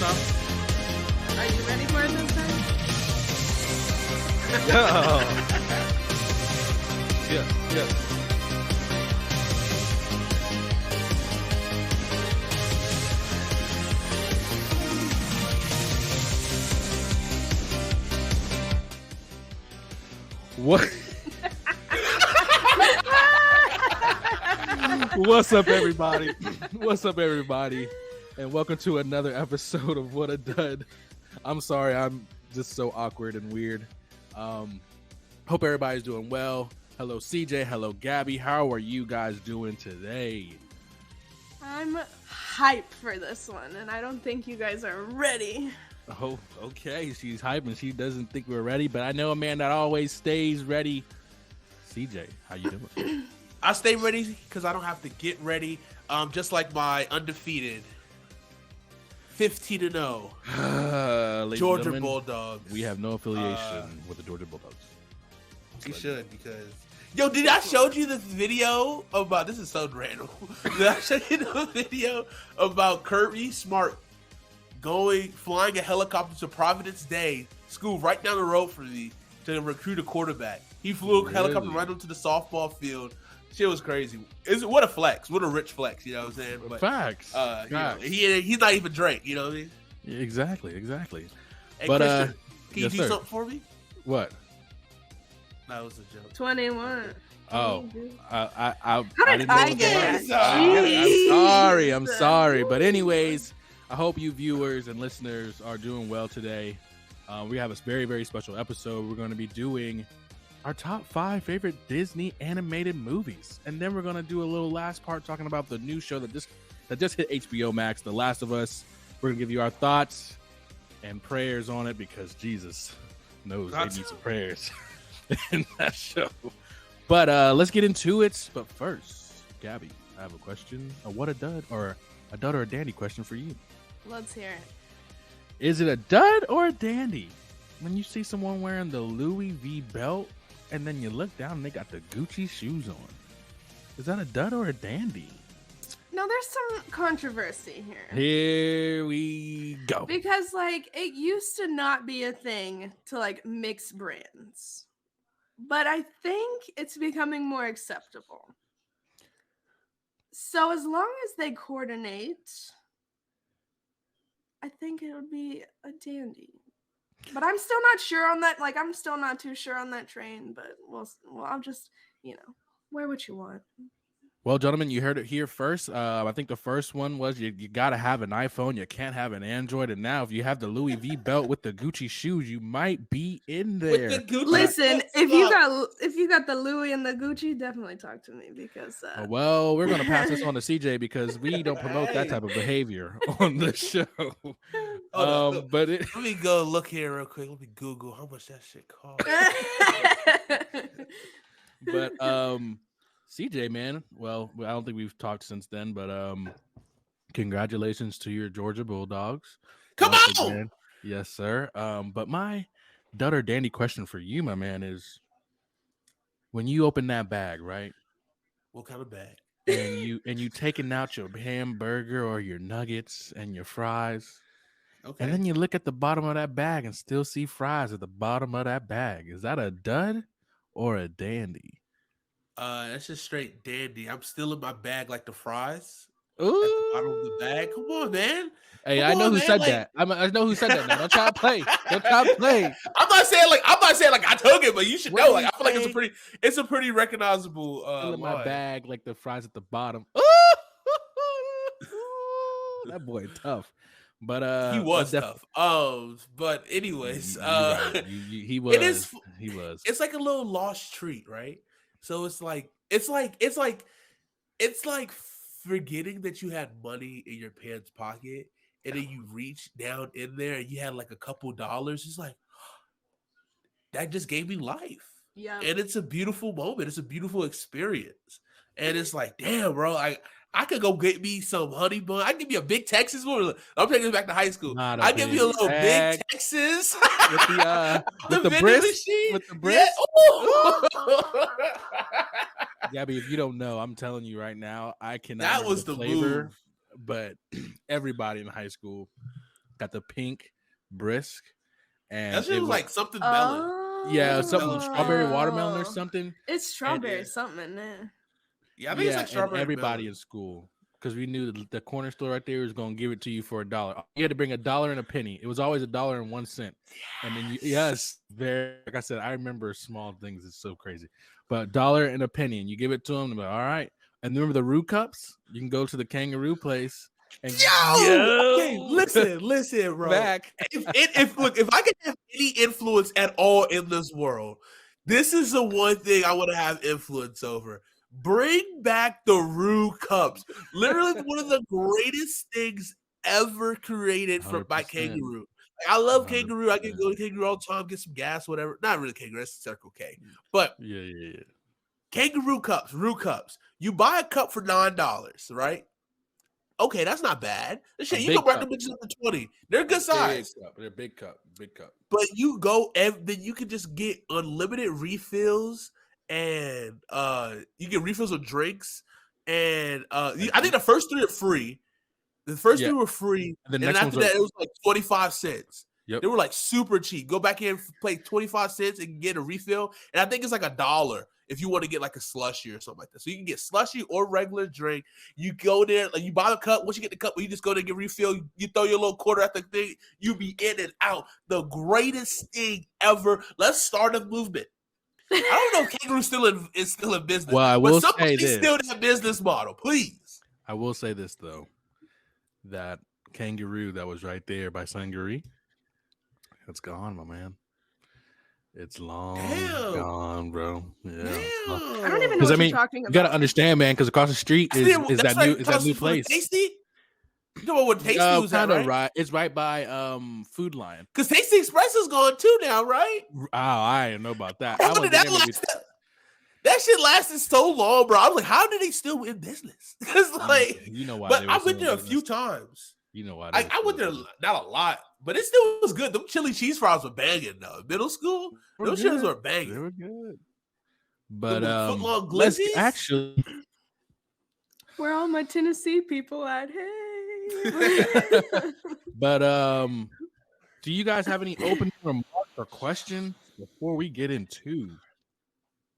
time? Are you ready for it this time? Yeah. What? What's up, everybody? What's up, everybody? And welcome to another episode of Whattadud. I'm sorry, I'm just so awkward and weird. Hope everybody's doing well. Hello, CJ. Hello, Gabby. How are you guys doing today? I'm hyped for this one, and I don't think you guys are ready. Oh, okay. She's hyped and she doesn't think we're ready, but I know a man that always stays ready. CJ, how you doing? I stay ready because I don't have to get ready. Just like my undefeated 15-0 Georgia Bulldogs. We have no affiliation with the Georgia Bulldogs. You should, because did I show you this video about? This is so random. Did I show you the video about Kirby Smart flying a helicopter to Providence Day school right down the road from me to recruit a quarterback? He flew a helicopter right onto the softball field. Shit was crazy. What a flex. What a rich flex, you know what I'm saying? But, Facts. You know, he's not even Drake, you know what I mean? Exactly. Hey, But Christian, can you do sir. something for me? What? That was a joke. 21. Oh, I How did I get that? I'm sorry. But anyways, I hope you viewers and listeners are doing well today. We have a very, very special episode. We're going to be doing our top 5 favorite Disney animated movies, and then we're going to do a little last part talking about the new show that just hit HBO Max, The Last of Us. We're going to give you our thoughts and prayers on it, because Jesus knows they need some prayers in that show. But let's get into it. But first, Gabby, I have a question. A dud or a dandy question for you. Let's hear it. Is it a dud or a dandy when you see someone wearing the Louis V belt and then you look down and they got the Gucci shoes on? Is that a dud or a dandy? No, there's some controversy here. Here we go. Because, it used to not be a thing to, mix brands. But I think it's becoming more acceptable. So as long as they coordinate, I think it would be a dandy. But I'm still not sure on that. I'm still not too sure on that train. But I'll just, wear what you want. Well, gentlemen, you heard it here first. I think the first one was you got to have an iPhone. You can't have an Android. And now if you have the Louis V belt with the Gucci shoes, you might be in there. Listen, if you got the Louis and the Gucci, definitely talk to me, because well, we're going to pass this on to CJ because we don't promote that type of behavior on the show. But let me go look here real quick. Let me Google how much that shit costs. But CJ, man, well, I don't think we've talked since then, but congratulations to your Georgia Bulldogs. Come on! Again. Yes, sir. But my dud or dandy question for you, my man, is when you open that bag, right? What kind of bag? And you taking out your hamburger or your nuggets and your fries. Okay. And then you look at the bottom of that bag and still see fries at the bottom of that bag. Is that a dud or a dandy? That's just straight dandy. I'm still in my bag like the fries. Ooh. At the bottom of the bag. Come on, man. Hey, I know who said that. I know who said that. Now. Don't try to play. Don't try to play. I'm not saying I took it, but you should know. I feel like it's a pretty recognizable. In my bag, like the fries at the bottom. That boy tough. But he was tough. But anyways, he was. He was. It's like a little lost treat, right? So it's like forgetting that you had money in your pants pocket, and then you reach down in there and you had like a couple dollars. It's like, that just gave me life. Yeah. And it's a beautiful moment. It's a beautiful experience. And it's like, damn, bro, I could go get me some honey bun. I give me a big Texas one. I'm taking it back to high school. I give me a little big Texas with the brisk. With the brisk. Yeah. Gabby, if you don't know, I'm telling you right now, I cannot. That was the flavor, move. But everybody in high school got the pink brisk, and That shit it was was like something melon. yeah, something Melon strawberry flavor. watermelon or something. It's strawberry yeah. something in there. Yeah, I think it's like And strawberry everybody melon. in school, because we knew the corner store right there was going to give it to you for $1. You had to bring $1 and a penny. It was always $1.01. And then very, like I said, I remember small things. It's so crazy. But $1 and a penny, and you give it to them. They're like, all right. And remember the Roo cups? You can go to the kangaroo place. And Okay, listen, bro. Back. If I could have any influence at all in this world, this is the one thing I want to have influence over. Bring back the Roo cups. Literally one of the greatest things ever created by 100%. Kangaroo. Like, I love 100%. Kangaroo. I can go to Kangaroo all the time, get some gas, whatever. Not really Kangaroo, that's Circle K. But Yeah. Kangaroo cups, Roo cups. You buy a cup for $9, right? Okay, that's not bad. Shit, you can break them bitches up to 20. They're good size. They're big cup. But you go, then you can just get unlimited refills, and you get refills of drinks, and I think the first 3 are free. The first 3 were free, and then after that it was like 25 cents. Yep. They were like super cheap. Go back in, play 25 cents, and get a refill. And I think it's like $1 if you want to get like a slushie or something like that. So you can get slushie or regular drink. You go there, like you buy the cup. Once you get the cup, you just go there and get refill. You throw your little quarter at the thing. You be in and out. The greatest thing ever. Let's start a movement. I don't know if Kangaroo is still in business. Well, I will say this. Still that business model, please. I will say this though, that Kangaroo that was right there by Sangaree, it's gone, my man. It's long gone, bro. Yeah. I don't even know what you're talking about. You gotta understand, man, because across the street is that new place. Tasty? You know what Tasty was at, right? It's right by Food Lion. Because Tasty Express is gone too now, right? Oh, I didn't know about that. That shit lasted so long, bro. I was like, how did they still in business? Because like, you know why? But I went there a few times. You know why? I went there not a lot, but it still was good. Them chili cheese fries were banging though. Middle school, those shits were banging. They were good. But let's actually, where all my Tennessee people at? Hey. But do you guys have any opening remarks or questions before we get into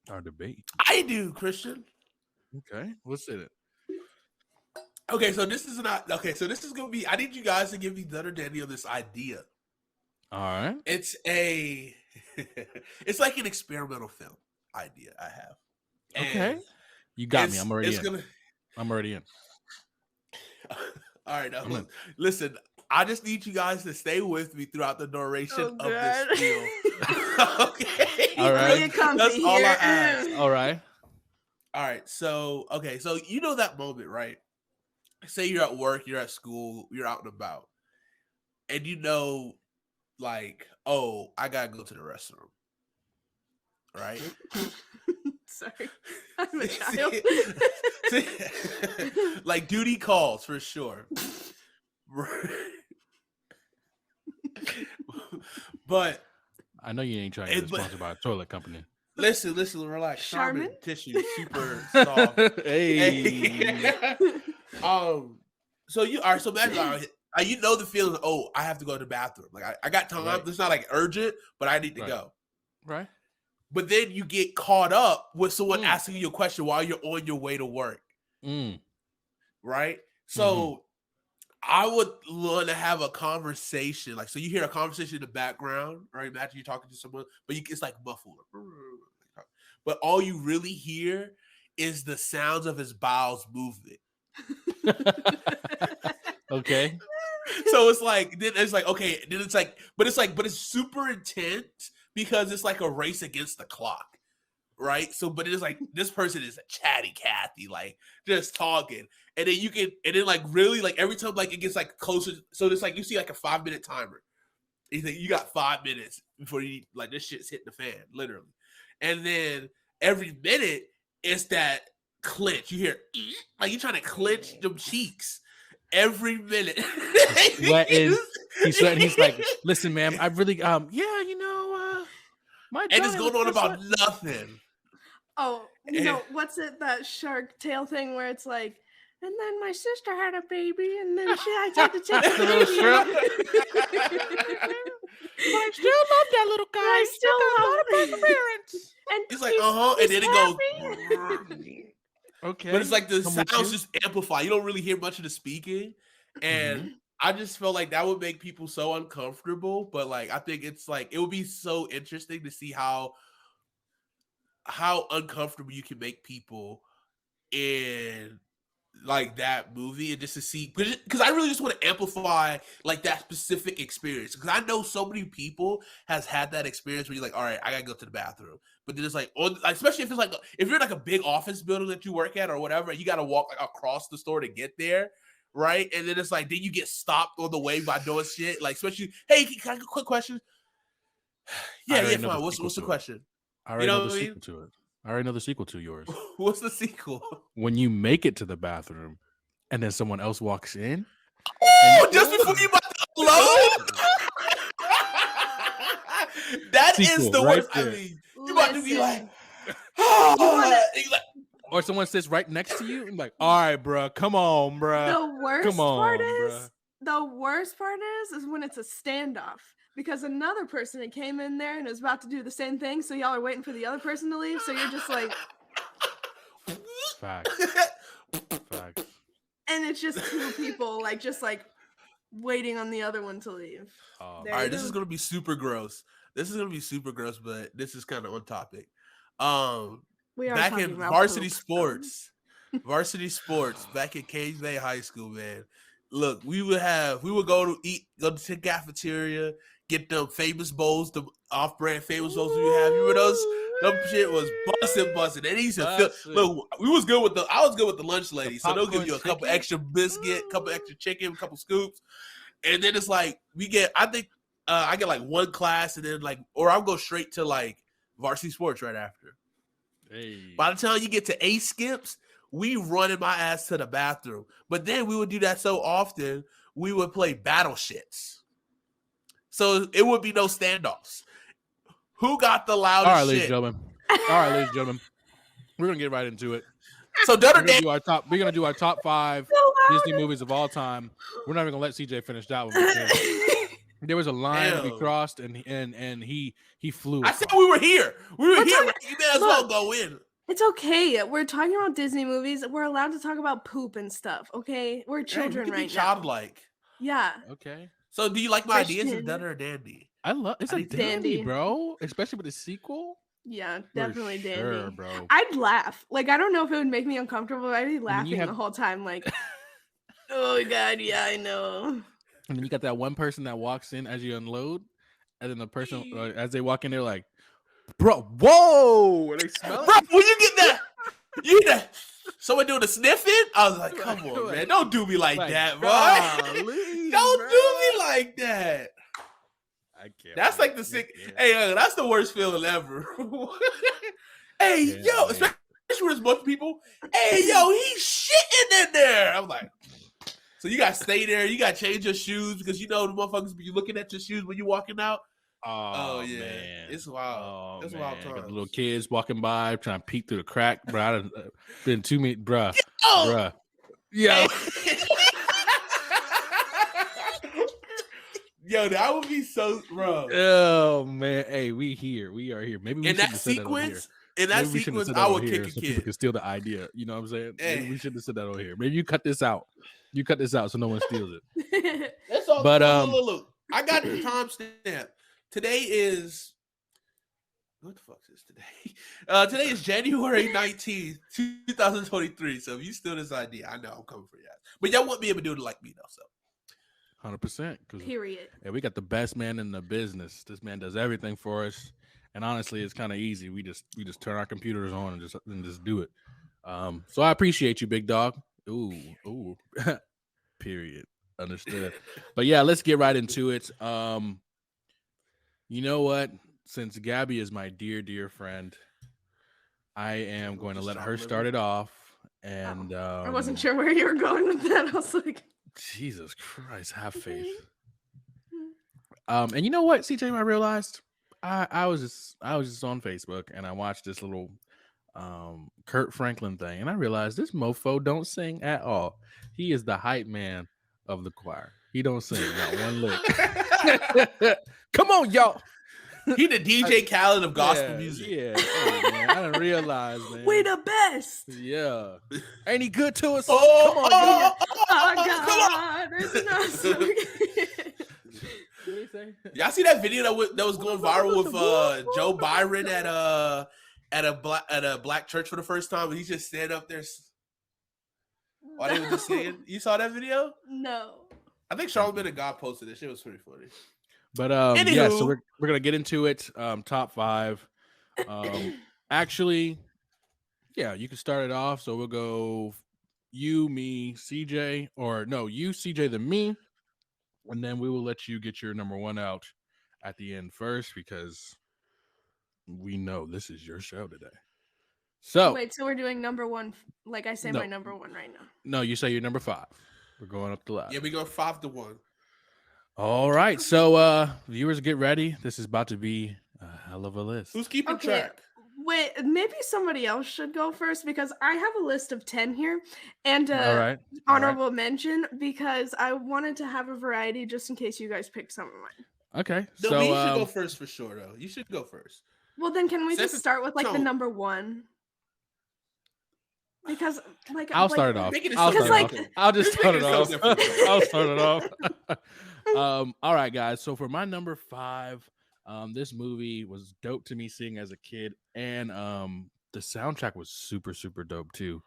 our debate? I do, Christian. Okay, let's say that. Okay, so this is gonna be. I need you guys to give me the understanding of this idea. All right. It's like an experimental film idea I have. Okay. You got me. I'm already in. I'm already in. All right, now listen. I just need you guys to stay with me throughout the duration of this film. Okay. All right. That's all I ask. All right. All right. So you know that moment, right? Say you're at work, you're at school, you're out and about, and you know, like, oh, I gotta go to the restroom, right? Sorry, I'm a child. Like duty calls for sure. But I know you ain't trying to get sponsored by a toilet company. Listen, relax. Charmin tissue, super soft. Hey. So imagine, you know the feeling. Oh, I have to go to the bathroom. Like I got time. Right. It's not like urgent, but I need to go. Right. But then you get caught up with someone asking you a question while you're on your way to work. Right. So I would want to have a conversation. Like, so you hear a conversation in the background, right? Imagine you're talking to someone, but it's like muffled. But all you really hear is the sounds of his bowels movement. Okay. So it's like but it's super intense because it's like a race against the clock, right? So, but it's like this person is a chatty Cathy, like just talking, and then like really like every time like it gets like closer, so it's like you see like a 5-minute timer. You think you got 5 minutes before you like this shit's hitting the fan, literally, and then every minute it's that clench. You hear like you're trying to clench them cheeks every minute. He's sweating. He's like, listen, ma'am, I really my and it's going on about nothing. Oh, what's it, that Shark Tale thing where it's like, And then my sister had a baby, and then I had to take The the little baby. shrimp. But I still love that little guy. I He's still got a lot of still love him. perseverance. And He's like, and then it goes. Okay. But it's like the I'm with sounds you. just amplify. You don't really hear much of the speaking. And I just felt like that would make people so uncomfortable. But like I think it's like it would be so interesting to see how uncomfortable you can make people in like that movie, and just to see, because I really just want to amplify like that specific experience, because I know so many people has had that experience where you're like, all right, I gotta go to the bathroom, but then it's like, especially if it's like if you're in like a big office building that you work at or whatever, and you gotta walk like across the store to get there, right? And then it's like then you get stopped on the way by doing shit, like especially, hey, can I ask a quick question? Yeah, fine. What's the question? I already know the sequel to it. I already know the sequel to yours. What's the sequel? When you make it to the bathroom and then someone else walks in. Oh, just before you about to unload? That is the right worst. there. I mean, you about to be like, or someone sits right next to you and like, all right, bro, come on, bro. The worst part is when it's a standoff. Because another person that came in there and is about to do the same thing, so y'all are waiting for the other person to leave, so you're just like... Facts. And it's just two people, like, just like, waiting on the other one to leave. All right, this is going to be super gross. But this is kind of on topic. We are back talking in about varsity poop. sports, back at Cage Bay High School, man. Look, we would go to the cafeteria, get them famous bowls, the off-brand famous bowls we have. You remember those? Them shit was busting. And he said, look, I was good with the lunch lady. So they'll give you a couple extra biscuit, couple extra chicken, couple scoops. And then it's like, I get like one class and then or I'll go straight to like varsity sports right after. Hey. By the time you get to A skips, we running my ass to the bathroom. But then we would do that so often, we would play battle shits. So it would be no standoffs. Who got the loudest All right, ladies shit? and gentlemen. We're gonna get right into it. So we're gonna do our top 5 Disney movies of all time. We're not even gonna let CJ finish that one. There was a line we crossed, and he flew. I said we were here. We were here. Right? You may as well go in. It's okay. We're talking about Disney movies. We're allowed to talk about poop and stuff. Okay, we're children right now. Childlike. Yeah. Okay. So, do you like my ideas or Dunner or Dandy? It's a dandy, bro. Especially with the sequel. Yeah, definitely dandy, sure, bro. I'd laugh. Like, I don't know if it would make me uncomfortable. I'd be laughing the whole time. Like, oh god, yeah, I know. And then you got that one person that walks in as you unload, and then the person as they walk in, they're like, "Bro, whoa!" And they smell bro, when you get that, you get that. Someone doing the sniffing? I was like, come on, man. Don't do me like that, bro. Don't do me like that. I can't. That's like the sick. Hey, that's the worst feeling ever. Hey, yo, especially when there's a bunch of people. Hey, yo, he's shitting in there. I'm like, so you got to stay there. You got to change your shoes because you know the motherfuckers be looking at your shoes when you're walking out. Oh yeah, man. It's wild. It's wild times. Got the little kids walking by trying to peek through the crack, bro. I done been too many, bruh. Yo. Yo, that would be so, bro. Oh man, hey, we are here. Maybe we in that sequence. I would kick a kid. People can steal the idea. You know what I'm saying? Maybe we shouldn't have said that over here. Maybe you cut this out. You cut this out so no one steals it. That's all. But look, I got the timestamp. Today is what the fuck is today? Today is January 19th, 2023. So if you steal this idea, I know I'm coming for you. But y'all won't be able to do it like me though. So 100%. Period. Hey, we got the best man in the business. This man does everything for us, and honestly, it's kind of easy. We just turn our computers on and just do it. So I appreciate you, big dog. Ooh. Period. Understood. But yeah, let's get right into it. You know what? Since Gabby is my dear friend, I am going to let her start it off. And I wasn't sure where you were going with that. I was like, Jesus Christ, have faith. And you know what, CJ, I realized I was just on Facebook and I watched this little Kurt Franklin thing, and I realized this mofo don't sing at all. He is the hype man of the choir. He don't sing not one lick. Come on, y'all. He the DJ Khaled of gospel music. Yeah. Hey, man, I didn't realize, man. We the best. Yeah. Ain't he good to us? Oh, Come on, oh, Oh, God. There's no song. What did he say? Y'all see that video that was going viral with Joe Byron at a black church for the first time, and he's just standing up there while they were just singing. You saw that video? No. I think Charlamagne and God posted it. Shit was pretty funny. But yeah, so we're gonna get into it. Top 5. Actually, yeah, you can start it off. So we'll go you, me, CJ, or no, you, CJ, then me, and then we will let you get your number 1 out at the end first because we know this is your show today. So wait, so we're doing number 1. Like I say, my number 1 right now. No, you say your number 5. We're going up the ladder. Yeah, we go 5-1. All right, so viewers, get ready. This is about to be a hell of a list. Who's keeping track? Wait, maybe somebody else should go first because I have a list of 10 here and All right. honorable mention because I wanted to have a variety just in case you guys pick some of mine. Okay, No, so you should go first for sure, though. You should go first. Well, then can we Set just the start with like the tone. number 1? Because like I'll start it off. Make it I'll so start it different. off. I'll just start it Make it off. so different. I'll start it off. All right, guys. So for my number 5, this movie was dope to me seeing as a kid, and the soundtrack was super, super dope too.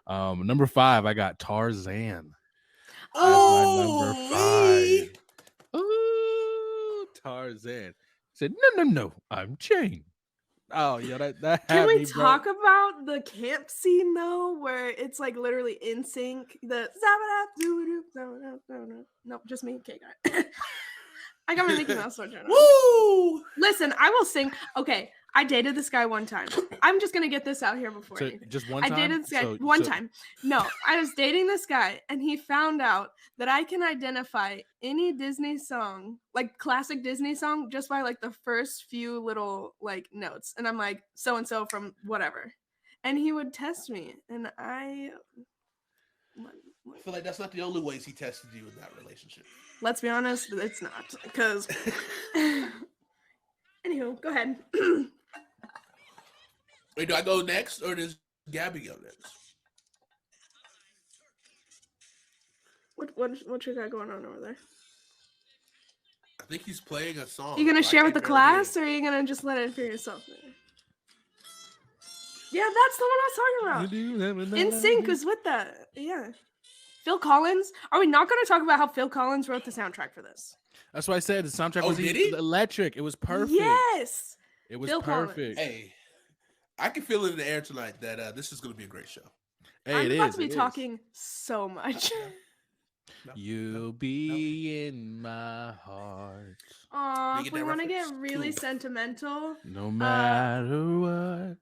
Number 5, I got Tarzan. Oh, Number 5. Ooh, Tarzan. Said no, I'm Jane. Oh yeah, that can had we me, bro. talk about the camp scene though, where it's like literally in sync? The nope, just me. Okay, got it. I got my Mickey Mouse sweatshirt on. Woo! Listen, I will sing. Okay, I dated this guy one time. I'm just gonna get this out here before So anything. just one I time. dated this guy one time. No, I was dating this guy, and he found out that I can identify any Disney song, like classic Disney song, just by like the first few little like notes. And I'm like, so and so from whatever. And he would test me, and I feel like that's not the only ways he tested you in that relationship. Let's be honest, it's not. Because anywho, go ahead. Wait, do I go next or does Gabby go next? What you got going on over there? I think he's playing a song. You gonna share with the can't barely hear class, or are you gonna just let it for yourself? Yeah, that's the one I was talking about. In Sync is with that. Yeah. Phil Collins. Are we not going to talk about how Phil Collins wrote the soundtrack for this? That's why I said the soundtrack was did he? electric. It was perfect. Yes. It was Phil perfect. Collins. Hey, I can feel it in the air tonight that this is going to be a great show. Hey, I'm it about is, to be it is. talking so much. You'll be in my heart. Aw, Did if you we get want to that get reference? really Cool. sentimental, No matter what.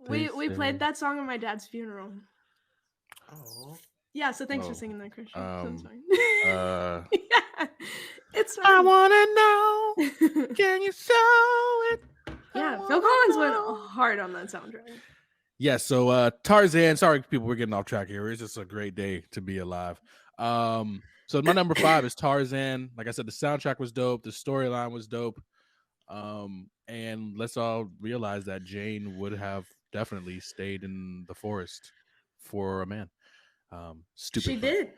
we they played say. that song at my dad's funeral. Oh, Yeah, so thanks for Oh, singing that, Christian. That's fine. Uh, Yeah, it's I fine. wanna know. Can you show it? Yeah, I Phil wanna Collins know. went hard on that soundtrack. Yeah, so Tarzan, sorry people, we're getting off track here. It's just a great day to be alive. So my number 5 is Tarzan. Like I said, the soundtrack was dope, the storyline was dope. And let's all realize that Jane would have definitely stayed in the forest for a man. Stupid. She did.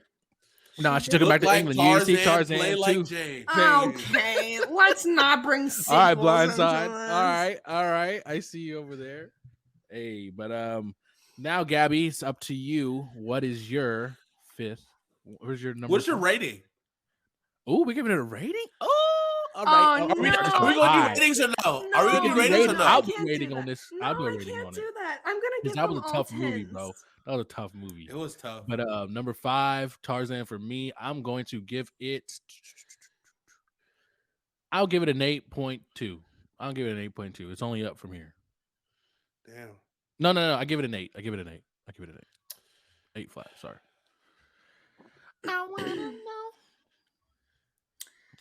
No, she took it look back to like England. You didn't see Tarzan, play Tarzan like too. Jane. Okay, let's not bring sequels All right, into Blindside. this. All right. I see you over there. Hey, but now Gabby, it's up to you. What is your 5th? Where's your number? What's your rating? Oh, we're giving it a rating. Oh, all Oh, right. Are we No, going to High. do ratings or no? No, Are we going to do ratings or no? I'll I be can't rating do on that. this. No, I'll do a I rating can't on do it. that. I'm gonna give Because that them was a all tough movie, 10s. bro. That was a tough movie. It was tough. But number 5, Tarzan for me. I'm going to give it. I'll give it an 8.2. I'll give it an 8.2. It's only up from here. Damn. No. I give it an 8. I give it an 8. 8 flat. Sorry. I wanna know.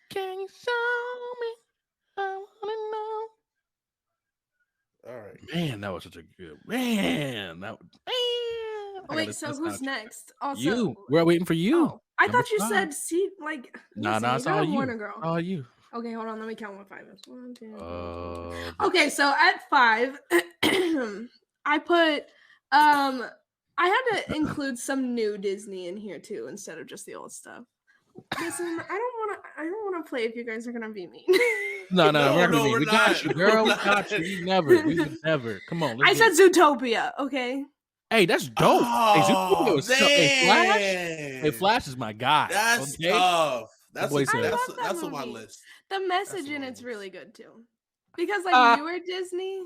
Can you show me? I wanna know. All right. Man, that was such a good man. That Wait, so who's next? Also, you. We're waiting for you. Oh, I Number thought you 5. said see like. Nah, Listen, you it's all gotta you. warn a girl. All you. Okay, hold on. Let me count what 5 is. 1, 2, 3, 4. But- Okay, so at 5, I put I had to include some new Disney in here too instead of just the old stuff. Listen, I don't wanna play if you guys are gonna be mean. No, we're we're we got not. you, girl. We We're got you. not. We would never. Come on. I said Zootopia, okay? Hey, that's dope. Hey, Zootopia Oh, was Hey, Flash. man. Hey, Flash is my guy. That's okay? tough. That boy said- That's on my list. The message in on it's my really good too. Because like newer Disney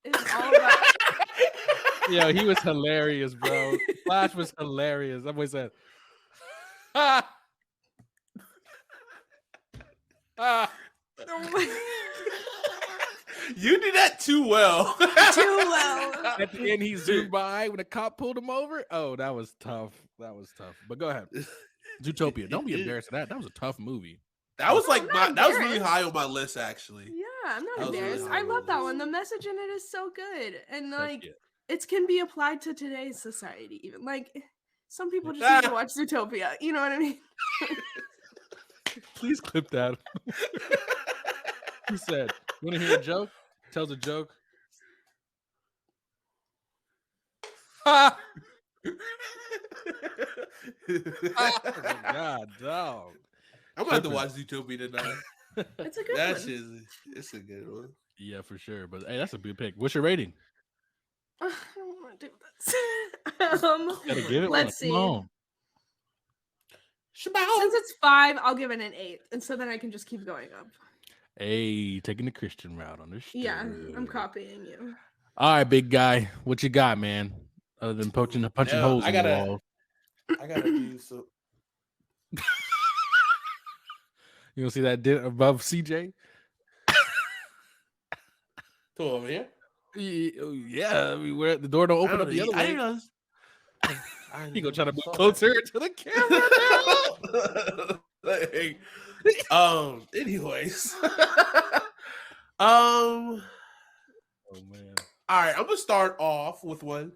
is all about Yo, he was hilarious, bro. Flash was hilarious. That boy said, ah. Ah. You did that too well. too well. At the end, he zoomed by when a cop pulled him over. Oh, that was tough. But go ahead. Zootopia. Don't be embarrassed of that. That was a tough movie. That was No, like I'm not that was really embarrassed. high on my list, actually. Yeah, I'm not That was really embarrassed. high I on my love that list. one. The message in it is so good. And Heck like yeah. it can be applied to today's society even. Like some people just need to watch Zootopia. You know what I mean? Please clip that. He said, "You want to hear a joke?" Tells a joke. Ha! Oh my God, dog. I'm gonna have to watch Zootopia tonight. It's a good That one. shit, it's a good one. Yeah, for sure. But hey, that's a good pick. What's your rating? I don't want to do this. Gotta give it one. Let's Come see. on. Since it's 5, I'll give it an 8, and so then I can just keep going up. Hey, taking the Christian route on this. Yeah, I'm copying you. All right, big guy. What you got, man? Other than punching holes in the wall. I gotta do so. You don't see that dent above CJ? To over here. Yeah, I mean, where the door don't open up the other way. He gonna try to move closer to the camera. Like, anyways. Oh man. All right, I'm gonna start off with one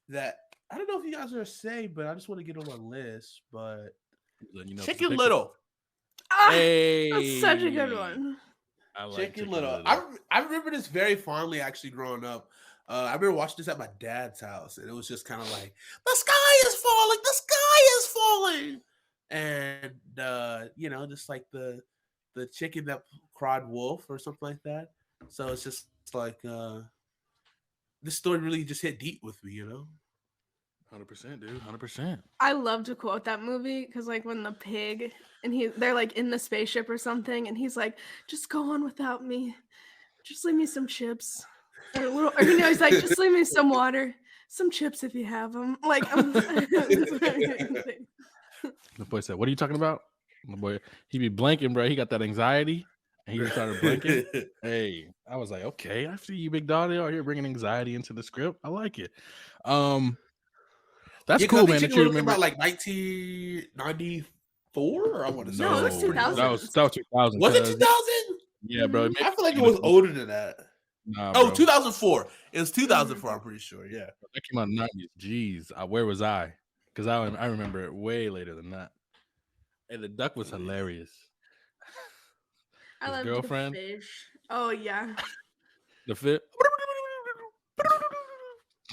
that I don't know if you guys are gonna say, but I just want to get on my list. But Chicken Little. Hey, That's such a good one. I like Chicken Little. I remember this very fondly, actually, growing up. I remember watching this at my dad's house, and it was just kind of like, the sky is falling, the sky is falling. And just like the chicken that cried wolf or something like that. So it's just like this story really just hit deep with me, 100%, dude. 100%. I love to quote that movie because, like, when the pig and they're like in the spaceship or something, and he's like, "Just go on without me. Just leave me some chips." Or he's like, "Just leave me some water, some chips if you have them." Like, The boy said, "What are you talking about?" The boy, he be blanking, bro. He got that anxiety, and he started blanking. Hey, I was like, okay, I see you, big dog. Out here bringing anxiety into the script. I like it. That's cool, man. That you remember about like 1994, or I want to say No, it was 2000. That was 2000. Was it 2000? Yeah, bro. I feel like it was older than that. Nah, Oh, bro. 2004. It was 2004. I'm pretty sure. Yeah, That came out in the 90s. Jeez, where was I? Because I remember it way later than that. And the duck was hilarious. I His love girlfriend? the fish. Oh yeah. The fit.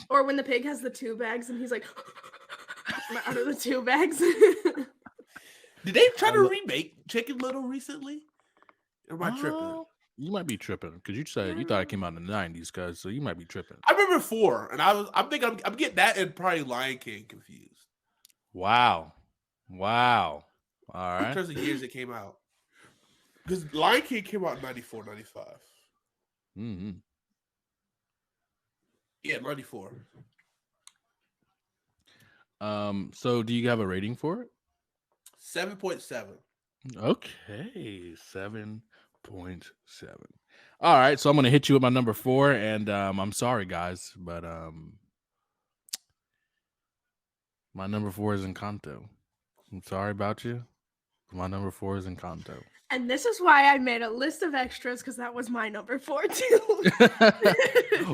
Or when the pig has the 2 bags and he's like out of the 2 bags. Did they try to remake Chicken Little recently? Or am I tripping? You might be tripping because you said you thought it came out in the 90s, guys. So you might be tripping. I remember 4, and I'm thinking I'm getting that and probably Lion King confused. Wow. All In right. terms of years it came out. Because Lion King came out in 94, 95. Mm-hmm. Yeah, 94. So do you have a rating for it? 7.7. Okay, 7.7. All right, so I'm gonna hit you with my number 4, and I'm sorry, guys, but my number 4 is Encanto. I'm sorry about you. My number 4 is Encanto. And this is why I made a list of extras because that was my number 4 too.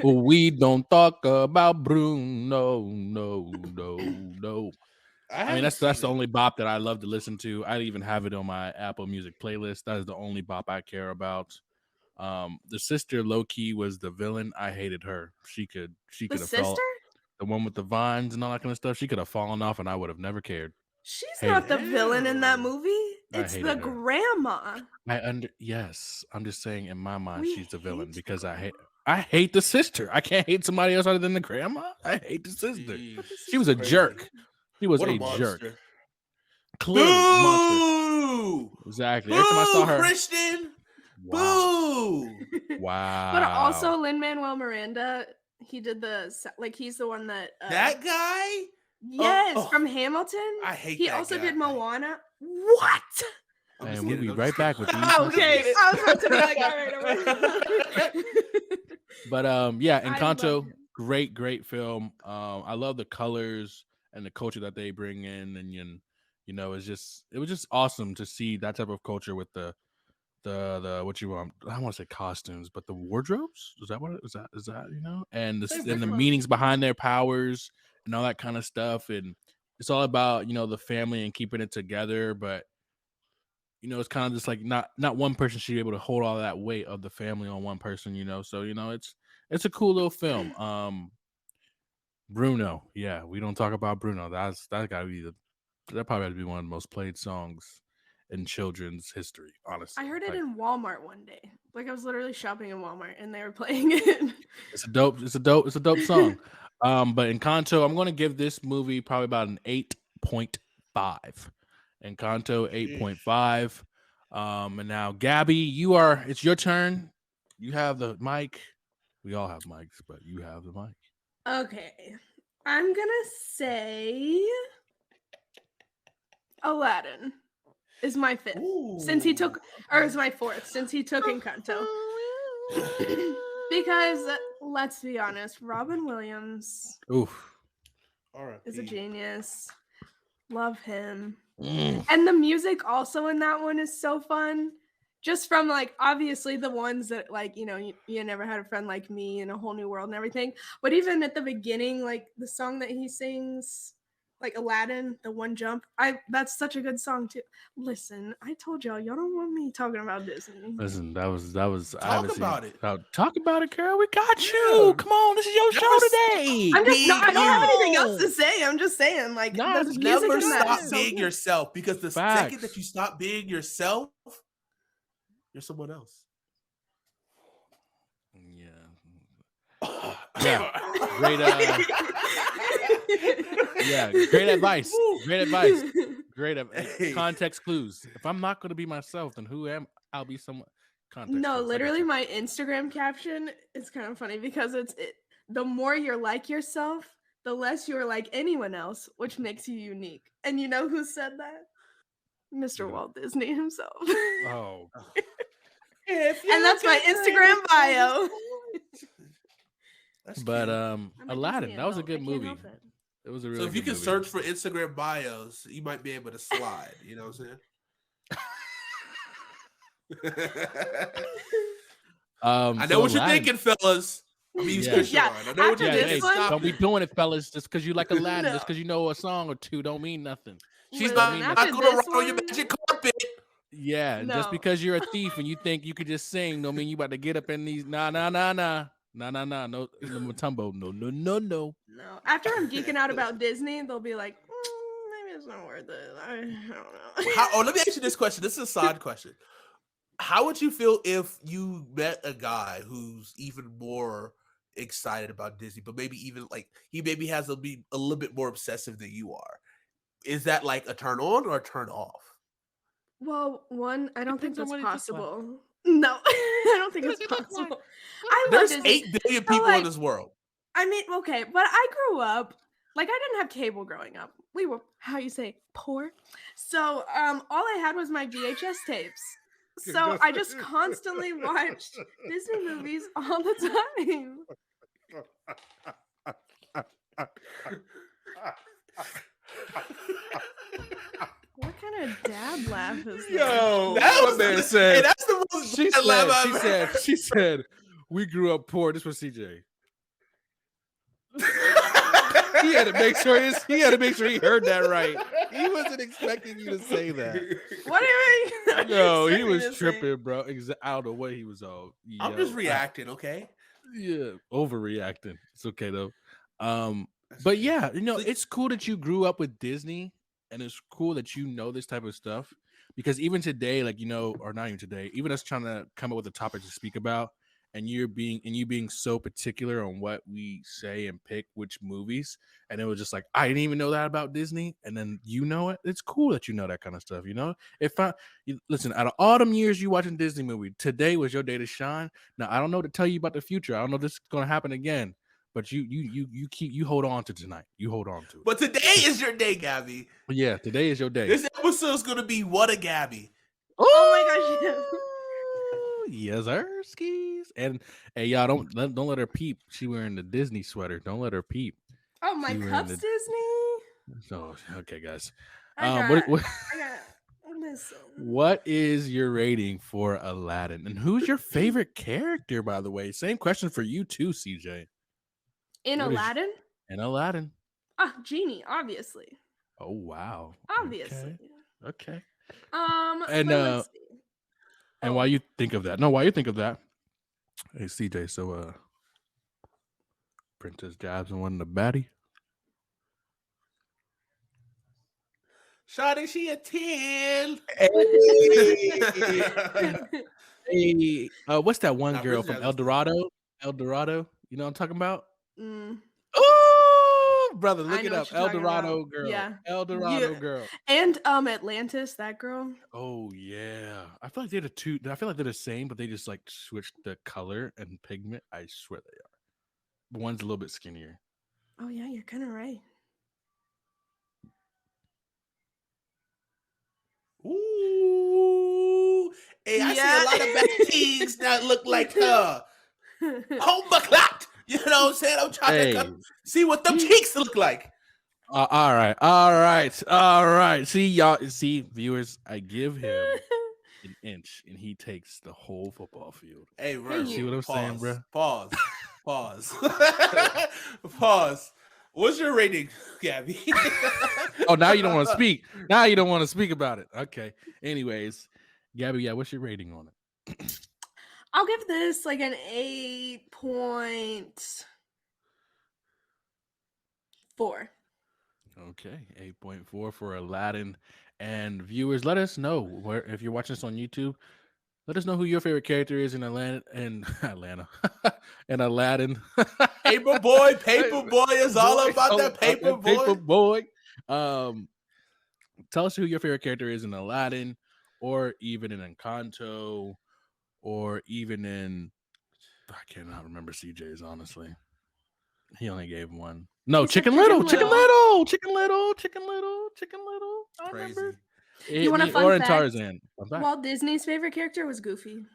We don't talk about Bruno. No. I mean, that's the only bop that I love to listen to. I even have it on my Apple Music playlist. That is the only bop I care about. The sister low key was the villain. I hated her. She could The have fell. sister? The one with the vines and all that kind of stuff. She could have fallen off, and I would have never cared. She's Hated not the her. villain in that movie. I It's hated the her. grandma. Yes. I'm just saying, in my mind, We she's the villain hate because the I hate the sister. I can't hate somebody else other than the grandma. I hate the sister. Jeez. She was a Crazy. jerk. She was What a a monster. jerk. Clearly, monster. Boo! Exactly. Every time I saw her, Christian. wow. Boo! Wow. But also Lin-Manuel Miranda, he did he's the one that That guy? yes, Oh. from Hamilton. I hate He that also guy. did Moana. What? And we'll be right back with these. Okay, I was about to be like, all right. But yeah, I love Encanto, him. great film. I love the colors and the culture that they bring in, and you know, it was just awesome to see that type of culture with the what you want. I don't want to say costumes, but the wardrobes. Is that what is that you know? And the meanings behind their powers and all that kind of stuff. And it's all about, you know, the family and keeping it together, but you know, it's kind of just like not one person should be able to hold all that weight of the family on one person, you know. So, you know, it's a cool little film. Bruno, yeah, we don't talk about Bruno. That gotta be that probably had to be one of the most played songs in children's history, honestly. I heard it Like, in Walmart one day. Like I was literally shopping in Walmart and they were playing it. it's a dope song. But Encanto, I'm gonna give this movie probably about an 8.5. Encanto 8.5. And now Gabby, it's your turn. You have the mic. We all have mics, but you have the mic. Okay. I'm gonna say Aladdin is my 5th. Since he took, or is my 4th, since he took Encanto. Because let's be honest, Robin Williams Oof. is a genius. Love him. Mm. And the music also in that one is so fun. Just from like obviously the ones that like, you know, you never had a friend like me in a whole new world and everything. But even at the beginning, like the song that he sings, like Aladdin, the one jump, that's such a good song too. Listen, I told y'all don't want me talking about Disney. Listen, that was Talk about it. Talk about it, girl. We got you. Come on, this is your show today. I don't have anything else to say. I'm just saying, like, the music Never in that stop is so being good. yourself, because the second that you stop being yourself, you're someone else. Yeah. Great great advice. Context clues. If I'm not going to be myself, then who am I? I'll be someone. Context No, clues. literally my Instagram caption is kind of funny because the more you're like yourself, the less you're like anyone else, which makes you unique. And you know who said that? Mr. Walt Disney himself. Oh. And that's my Instagram bio. But Aladdin, that was a good movie. It was a really so if you good can movie. search for Instagram bios, you might be able to slide. You know what I'm saying? I know what you're thinking, fellas. I mean, I know what you're thinking. Don't be doing it, fellas. Just because you like Aladdin, just because you know a song or two, don't mean nothing. She's not going to ride on your magic carpet. Yeah, just because you're a thief and you think you could just sing, don't mean you about to get up in these. Nah. No, Matumbo. No. No. After I'm geeking out about Disney, they'll be like, maybe it's not worth it. I don't know. Let me ask you this question. This is a side question. How would you feel if you met a guy who's even more excited about Disney, but maybe even like he maybe has to be a little bit more obsessive than you are? Is that like a turn on or a turn off? Well, one, I don't think that's possible. No, I don't think it's possible. There's 8 billion people in this world. I mean, okay, but I grew up, like I didn't have cable growing up. We were, how you say, poor. So all I had was my VHS tapes. So I just constantly watched Disney movies all the time. What kind of dad laugh is Yo, That my was man hey, said. that's the most She bad laugh said. I've She ever said. She said. We grew up poor. This was CJ. He had to make sure he had to make sure he heard that right. He wasn't expecting you to say that. What do you mean? No, he was tripping, bro. I don't know what he was on. I'm just reacting, okay? Yeah, overreacting. It's okay though. But yeah, it's cool that you grew up with Disney, and it's cool that you know this type of stuff. Because even today, like or not even today, even us trying to come up with a topic to speak about, and you being so particular on what we say and pick which movies, and it was just like I didn't even know that about Disney, and then it. It's cool that you know that kind of stuff. Listen, out of all them years you watching Disney movie, today was your day to shine. Now I don't know what to tell you about the future. I don't know if this is gonna happen again, but you hold on to tonight. You hold on to it. But today is your day, Gabby. Yeah, today is your day. This episode is gonna be Whatta Gabby. Oh my gosh. Yes, sir, skis. And hey, y'all, don't let her peep. She wearing the Disney sweater. Don't let her peep. Oh, my cup's Disney. So okay, guys. Listen. What is your rating for Aladdin? And who's your favorite character, by the way? Same question for you too, CJ. In Aladdin? In Aladdin. Genie, obviously. Oh wow. Obviously. Okay. And let's see. And while you think of that, hey CJ, so Princess Jasmine wasn't a baddie. Shawty, she a 10. Hey, what's that one girl from El Dorado? El Dorado, you know what I'm talking about? Oh, brother, look it up. El Dorado girl. Yeah. El Dorado girl. And Atlantis, that girl. Oh yeah. I feel like they're the same, but they just like switched the color and pigment. I swear they are. One's a little bit skinnier. Oh yeah, you're kind of right. Ooh. Hey, I see a lot of bad things that look like her. Oh my God. You know what I'm saying? I'm trying to see what them cheeks look like. All right. See, viewers, I give him an inch, and he takes the whole football field. Hey, bro. See what I'm saying, bro? Pause. Pause. What's your rating, Gabby? Oh, now you don't want to speak. Now you don't want to speak about it. Okay. Anyways, Gabby, what's your rating on it? I'll give this like an 8.4. Okay, 8.4 for Aladdin. And viewers, let us know if you're watching this on YouTube. Let us know who your favorite character is in Atlanta and Aladdin. Paper boy is all about that paper boy. Paper boy. Tell us who your favorite character is in Aladdin, or even in Encanto, or even in I cannot remember CJ's, honestly. He only gave one. No, Chicken Little. I remember. You want a fun or in fact? Tarzan. Walt Disney's favorite character was Goofy.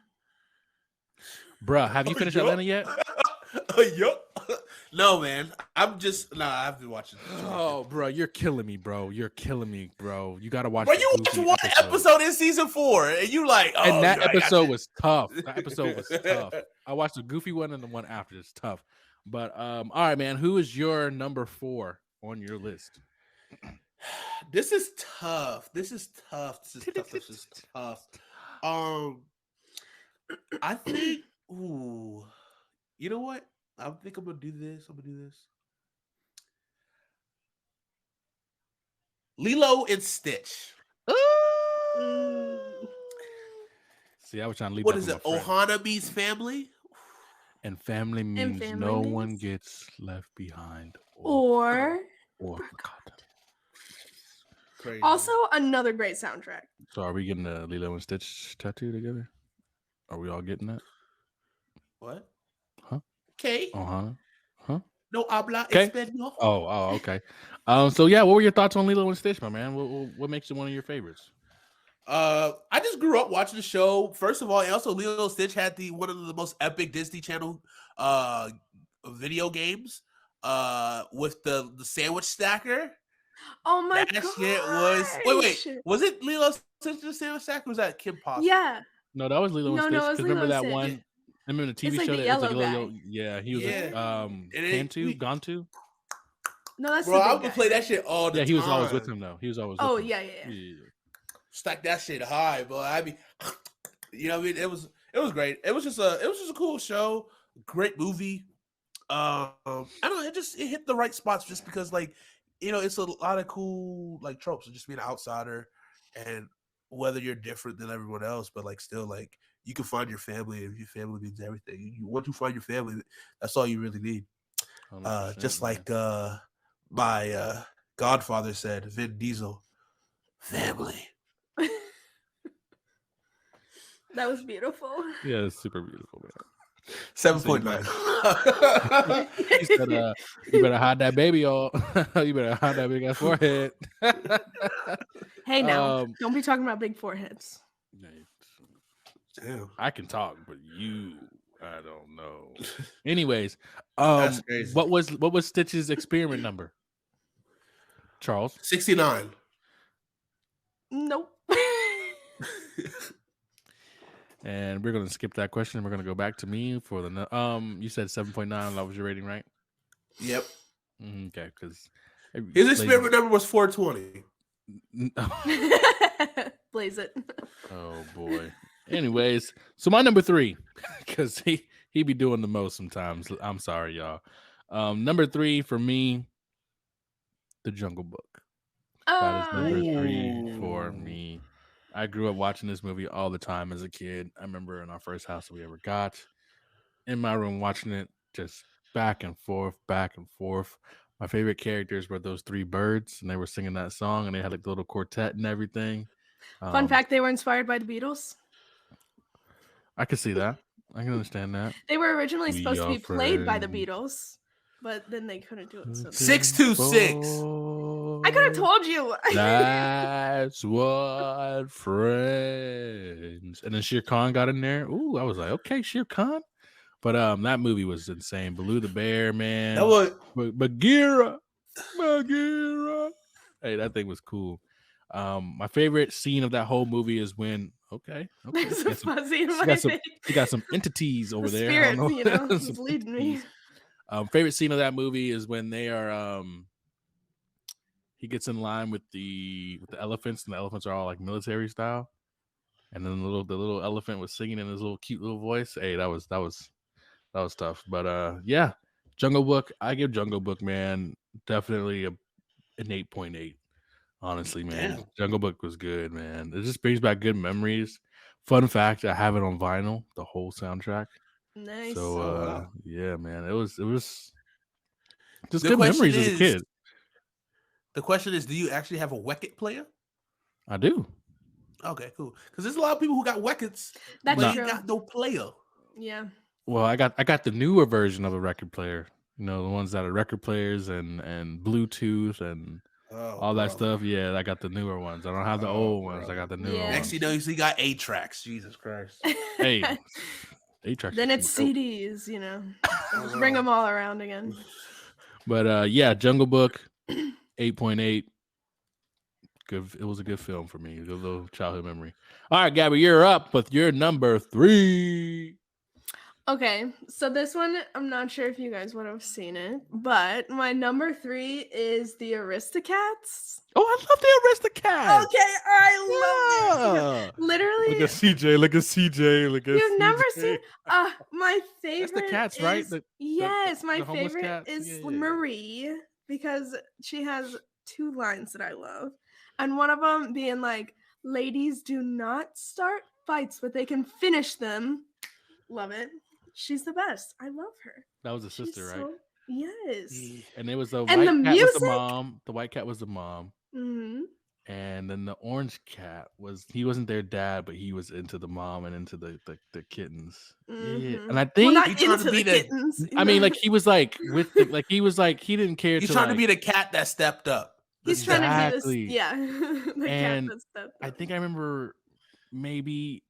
Bruh, have you finished Atlanta yet? Yup. No, man. I have been watching. Oh, bro, you're killing me, bro. You gotta watch. Bro, you watched one episode in season 4, and you like, oh, and that episode was tough. I watched the Goofy one and the one after. It's tough. But all right, man. Who is your number 4 on your list? This is tough. I think. Ooh, you know what? I think I'm gonna do this. Lilo and Stitch. See, I was trying to leave. What is it? Ohana means family, and family means no one gets left behind. Or crazy. Also, another great soundtrack. So, are we getting a Lilo and Stitch tattoo together? Are we all getting that? What? Huh? Okay. Ohana. Huh? No habla español. Oh, okay. So yeah, what were your thoughts on Lilo and Stitch, my man? What makes it one of your favorites? I just grew up watching the show. First of all, and also Lilo and Stitch had one of the most epic Disney Channel video games with the sandwich stacker. Oh my god. god. Shit was wait. Was it Lilo Adventures of Samuel Sack? Or was that Kim Possible? Yeah. No, that was Lilo and No, Stitch. no, it was Because Lilo remember and that Stitch. one? Remember the TV It's like show the that was like a yellow little, guy. yeah, he was Yeah. Cantu, Gantu. No, that's Bro, the I big would guy. play that shit all the Yeah, time. he was always with him though. He was always Oh, with him. yeah. Stack that shit high, boy. I mean, you know what I mean? It was great. It was just a cool show, great movie. I don't know, it hit the right spots just because like, you know, it's a lot of cool like tropes of just being an outsider and whether you're different than everyone else, but like still like you can find your family and your family means everything. You once you find your family, that's all you really need. 100%, Just man. like my godfather said, Vin Diesel, family. That was beautiful. Yeah, it's super beautiful, man. 7.9. He said, "You better hide that baby, all. You better hide that big ass forehead." Hey, now, don't be talking about big foreheads. Damn. I can talk, but I don't know. Anyways, That's crazy. what was Stitch's experiment number? Charles? 69. Nope. And we're gonna skip that question. We're gonna go back to me for the you said 7.9. That was your rating, right? Yep. Okay, because his experiment number was 420. Blaze it. Oh boy. Anyways, so my number 3, because he be doing the most sometimes. I'm sorry, y'all. Number 3 for me, The Jungle Book. That is number 3 for me. I grew up watching this movie all the time as a kid. I remember in our first house that we ever got, in my room watching it, just back and forth, back and forth. My favorite characters were those 3 birds, and they were singing that song, and they had like the little quartet and everything. Fun fact, they were inspired by the Beatles. I could see that. I can understand that. They were originally supposed to be played by the Beatles, but then they couldn't do it. So 626. I could have told you. That's what friends. And then Shere Khan got in there. Ooh, I was like, okay, Shere Khan. But that movie was insane. Baloo the Bear, man. That was Bagheera. Hey, that thing was cool. My favorite scene of that whole movie is when There's a fuzzy in my face. You got some entities over there. Spirits, you know, is leading me. Favorite scene of that movie is when they are he gets in line with the elephants, and the elephants are all like military style. And then the little elephant was singing in his little cute little voice. Hey, that was tough. But yeah, Jungle Book. I give Jungle Book, man, definitely an 8.8. Honestly, man. Damn. Jungle Book was good, man. It just brings back good memories. Fun fact, I have it on vinyl, the whole soundtrack. Nice. So yeah, man. It was just The good question memories as a is- kid. The question is, do you actually have a Wicket player? I do. Okay, cool. Because there's a lot of people who got Wickets, That's but true. ain't got no player. Yeah. Well, I got the newer version of a record player. You know, the ones that are record players and Bluetooth and all that stuff. Yeah, I got the newer ones. I don't have the old ones. I got the newer Yeah. ones. Next you know, you got 8 tracks. Jesus Christ. Hey, 8-track. Then it's CDs, you know. Just bring them all around again. But yeah, Jungle Book, 8.8. Good. It was a good film for me. A good little childhood memory. All right, Gabby, you're up with your number 3. Okay, so this one, I'm not sure if you guys would have seen it, but my number 3 is the Aristocats. Oh, I love the Aristocats. Okay, I love it. Literally, Look at CJ. Look at you've never CJ. seen. My favorite. That's the cats, right? Yes, my the homeless favorite cats? is Yeah. Marie because she has 2 lines that I love, and one of them being like, "Ladies do not start fights, but they can finish them." Love it. She's the best. I love her. That was a She's sister, right? so- Yes. And it was the And white the cat was music? the mom. The white cat was the mom. Hmm. And then the orange cat he wasn't their dad, but he was into the mom and into the kittens. Yeah. Mhm. And I Well, think not He trying into to be the the- kittens. I mean, like he was like with the, like he was like he didn't care. He's to trying to like, be the cat that stepped up. he's trying to Exactly. be this. Yeah. The And cat that's stuff. I think I remember maybe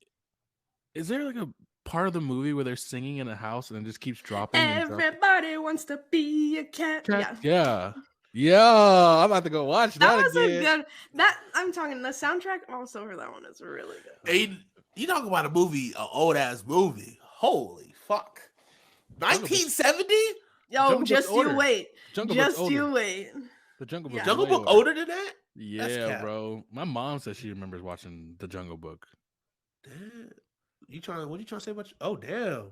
is there like a part of the movie where they're singing in a house and it just keeps dropping? and dropping? Everybody wants to be a cat. Yeah. Yeah. Yo, I'm about to go watch That that was again. a good. That I'm talking. The soundtrack also for that one is really good. Hey, you talk about a movie, an old ass movie. Holy fuck. 1970? Yo, Jungle Book's just you older. wait. Jungle Book's Just you older. wait. The Jungle Book. Yeah. is Jungle way Book older than that? Yeah, cap. bro. My mom says she remembers watching The Jungle Book. Damn. What you trying to say about oh damn.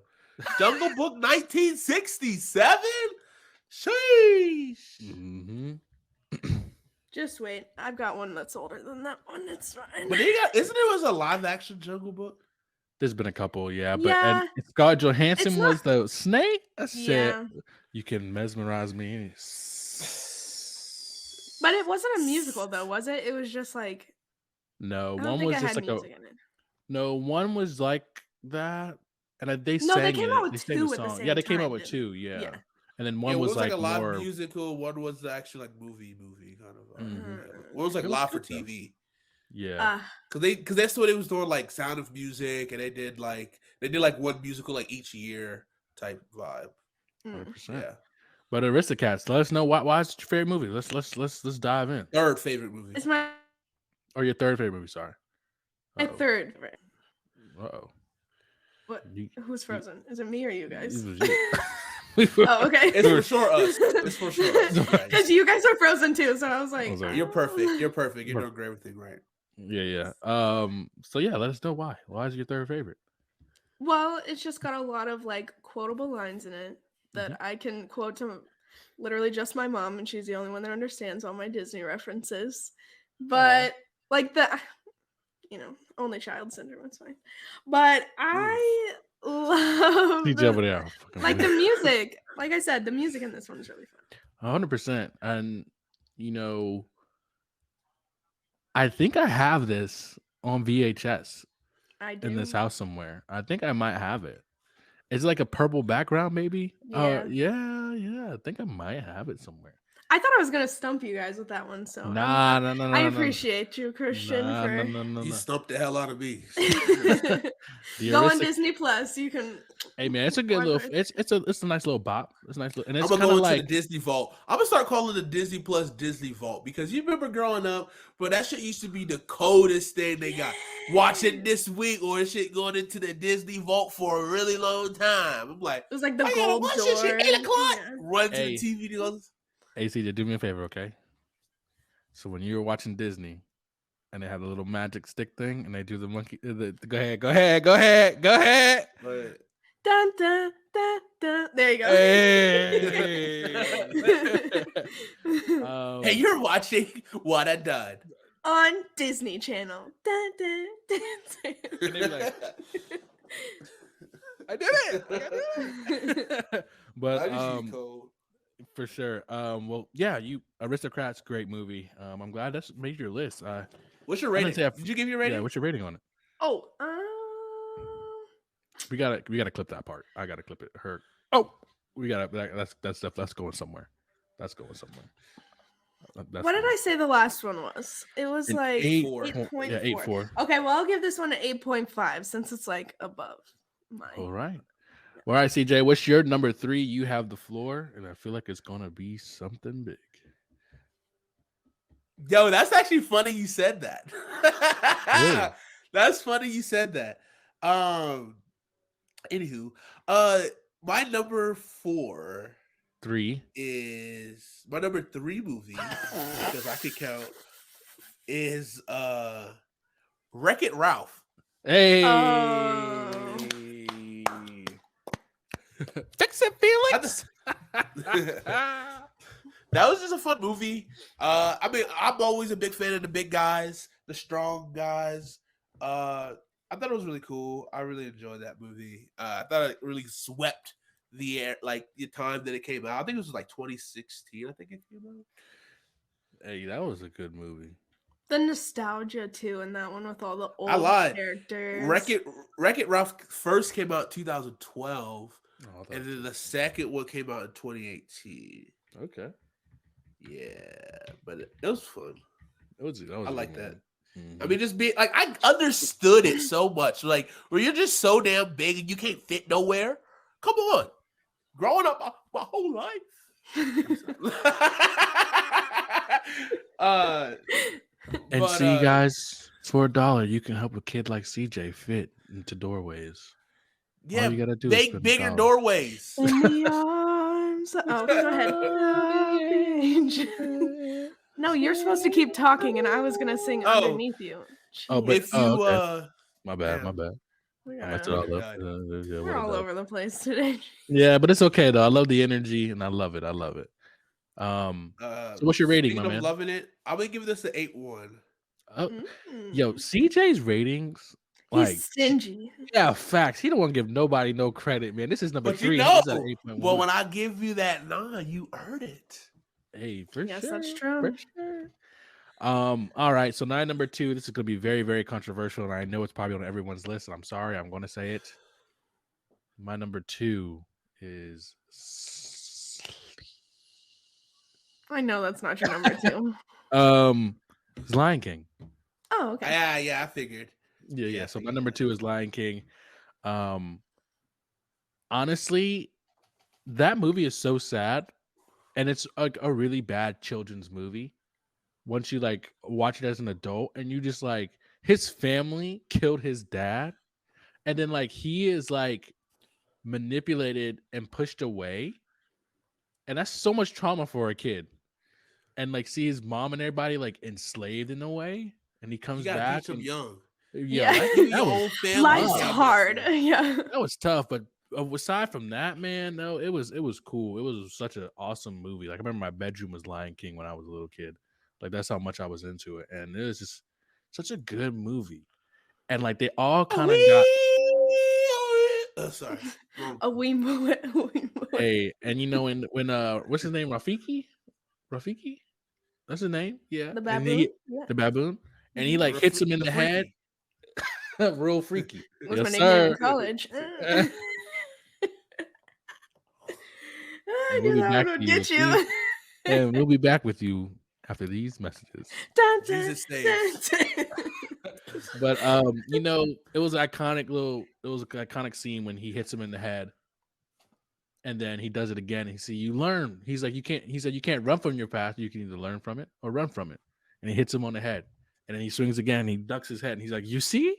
Jungle Book 1967? Sheesh. Mm-hmm. Just wait. I've got one that's older than that one. It's fine. But isn't there was a live action Jungle Book? There's been a couple, yeah. But Yeah. and Scarlett Johansson It's was the snake. I said, Yeah. you can mesmerize me. But it wasn't a musical though, was it? It was just like No, I don't one think was it just had like a music in it. no, one was like that, and they No, sang they came it. out with They sang two the at the song. same Yeah, they came out time, with didn't two. Yeah. Yeah. And then One one was like a live more. musical, one was the actual like movie kind of. Mhm. One was like It was live for good, though. TV. Yeah. Because that's what they was doing, like Sound of Music, and they did like one musical like each year type vibe. 100%. Yeah. But Aristocats, let us know why is your favorite movie. Let's dive in. Third favorite movie. It's my Or your third favorite movie, sorry. third. Uh-oh. What? You- Who's frozen? Is it me or you guys? It was you. Oh, okay. It's for sure us. It's for sure us. guys. Because you guys are frozen too, so I was like, You're perfect. You're perfect. You're doing everything right. Yeah. So yeah, let us know why. Why is your third favorite? Well, it's just got a lot of like quotable lines in it that I can quote to literally just my mom, and she's the only one that understands all my Disney references. But like only child syndrome, it's fine. But I love like the music. Like I said, the music in this one's really fun. 100%. And I think I have this on VHS I do. in this house somewhere. I think I might have it. It's like a purple background, maybe. Yeah. Yeah. I think I might have it somewhere. I thought I was gonna stump you guys with that one, so No. I appreciate you, Christian, for You stumped the hell out of me. Go on Disney Plus. You can. Hey man, it's a good little. It's a nice little bop. It's a nice little. And it's I'm gonna go like into the Disney Vault. I'm gonna start calling the Disney Plus Disney Vault because you remember growing up, but that shit used to be the coldest thing they got. Watch it this week or shit going into the Disney Vault for a really long time. I'm like, it was like the gold door. Shit, 8 o'clock. Yeah. Run to the TV and goes. Hey CJ, do me a favor, okay? So when you were watching Disney, and they have the little magic stick thing, and they do the monkey. Go ahead. Dun, dun, dun, dun. There you go. Hey, Hey, you're watching Whattadud on Disney Channel. Dun, dun, dun, dun. I did it. But for sure. Well, yeah, Aristocrats, great movie. I'm glad that's made your list. What's your rating? Did you give your rating? Yeah, what's your rating on it? Oh, we gotta clip that part. I gotta clip it. That's stuff that's going somewhere. What did I say the last one was? It was like 8.4. Yeah, 8.4. Okay, well I'll give this one an 8.5 since it's like above mine. All right. All right, CJ, what's your number 3? You have the floor, and I feel like it's gonna be something big. Yo, that's actually funny you said that. Really? That's funny you said that. Anywho, my number 3 is my number 3 movie because I could count is Wreck-It Ralph. Hey. Fix it, Felix. That was just a fun movie. I mean, I'm always a big fan of the big guys, the strong guys. I thought it was really cool. I really enjoyed that movie. I thought it really swept the air, like the time that it came out. I think it was like 2016. I think it came out. Hey, that was a good movie. The nostalgia too in that one with all the old characters. Wreck-It Ralph first came out in 2012, and then the second one came out in 2018. Okay. Yeah, but it was fun. I like that. Mm-hmm. I mean, just be like, I understood it so much. Like, where you're just so damn big and you can't fit nowhere. Come on, growing up my whole life. uh, And but see, guys, for $1, you can help a kid like CJ fit into doorways. All yeah, you gotta do is make spend a bigger dollar. doorways. In the arms. Oh, okay, go ahead. Of the angel. No, you're supposed to keep talking, and I was gonna sing Oh, underneath you. Oh, but if Jeez, oh, you okay. My bad. My damn, bad. we I messed it gotta. my all up. god, Yeah, We're what a all dud. over the place today. Yeah, but it's okay though. I love the energy and I love it. I love it. Um, so what's your rating, my speaking of man? loving it, I'm gonna give this an 8-1. Oh, yo, Mm. CJ's ratings, like, He's stingy. yeah, facts. He don't want to give nobody no credit, man. This is number But you 3. know, He's at well, 8.1. when I give you that 9, you earned it. Hey, for Yes, that's sure, for true. sure. All right. So number 2. This is gonna be very, very controversial, and I know it's probably on everyone's list. And I'm sorry, I'm going to say it. My number 2 is I know that's not your number 2. it's Lion King. Oh, okay. Yeah, I figured. Yeah. I So my figured number that. 2 is Lion King. Honestly, that movie is so sad, and it's like a really bad children's movie. Once you like watch it as an adult, and you just like his family killed his dad, and then like he is like manipulated and pushed away, and that's so much trauma for a kid. And like see his mom and everybody like enslaved in a way, and he You comes gotta back teach them and young. yo, Yeah. Even that your was own family Life's see how tough. messed hard. up. Yeah. That was tough, but aside from that, man, no, it was cool. It was such an awesome movie. Like I remember my bedroom was Lion King when I was a little kid. Like that's how much I was into it, and it was just such a good movie. And like they all kind of got Sorry. A wee moment. A wee moment. and when what's his name, Rafiki, that's his name, yeah, The and baboon. Yeah. the baboon, and he Mhm. like hits him in The the head, freaky. real freaky, Was my yes nickname in sir. college. And I we'll knew be that one back would to you get with these, you. and we'll be back with you after these messages. Dun, dun, Jesus dun, saves. dun. But it was it was an iconic scene when he hits him in the head, and then he does it again. And you learn. He's like, he said you can't run from your past. You can either learn from it or run from it. And he hits him on the head. And then he swings again and he ducks his head. And he's like, you see,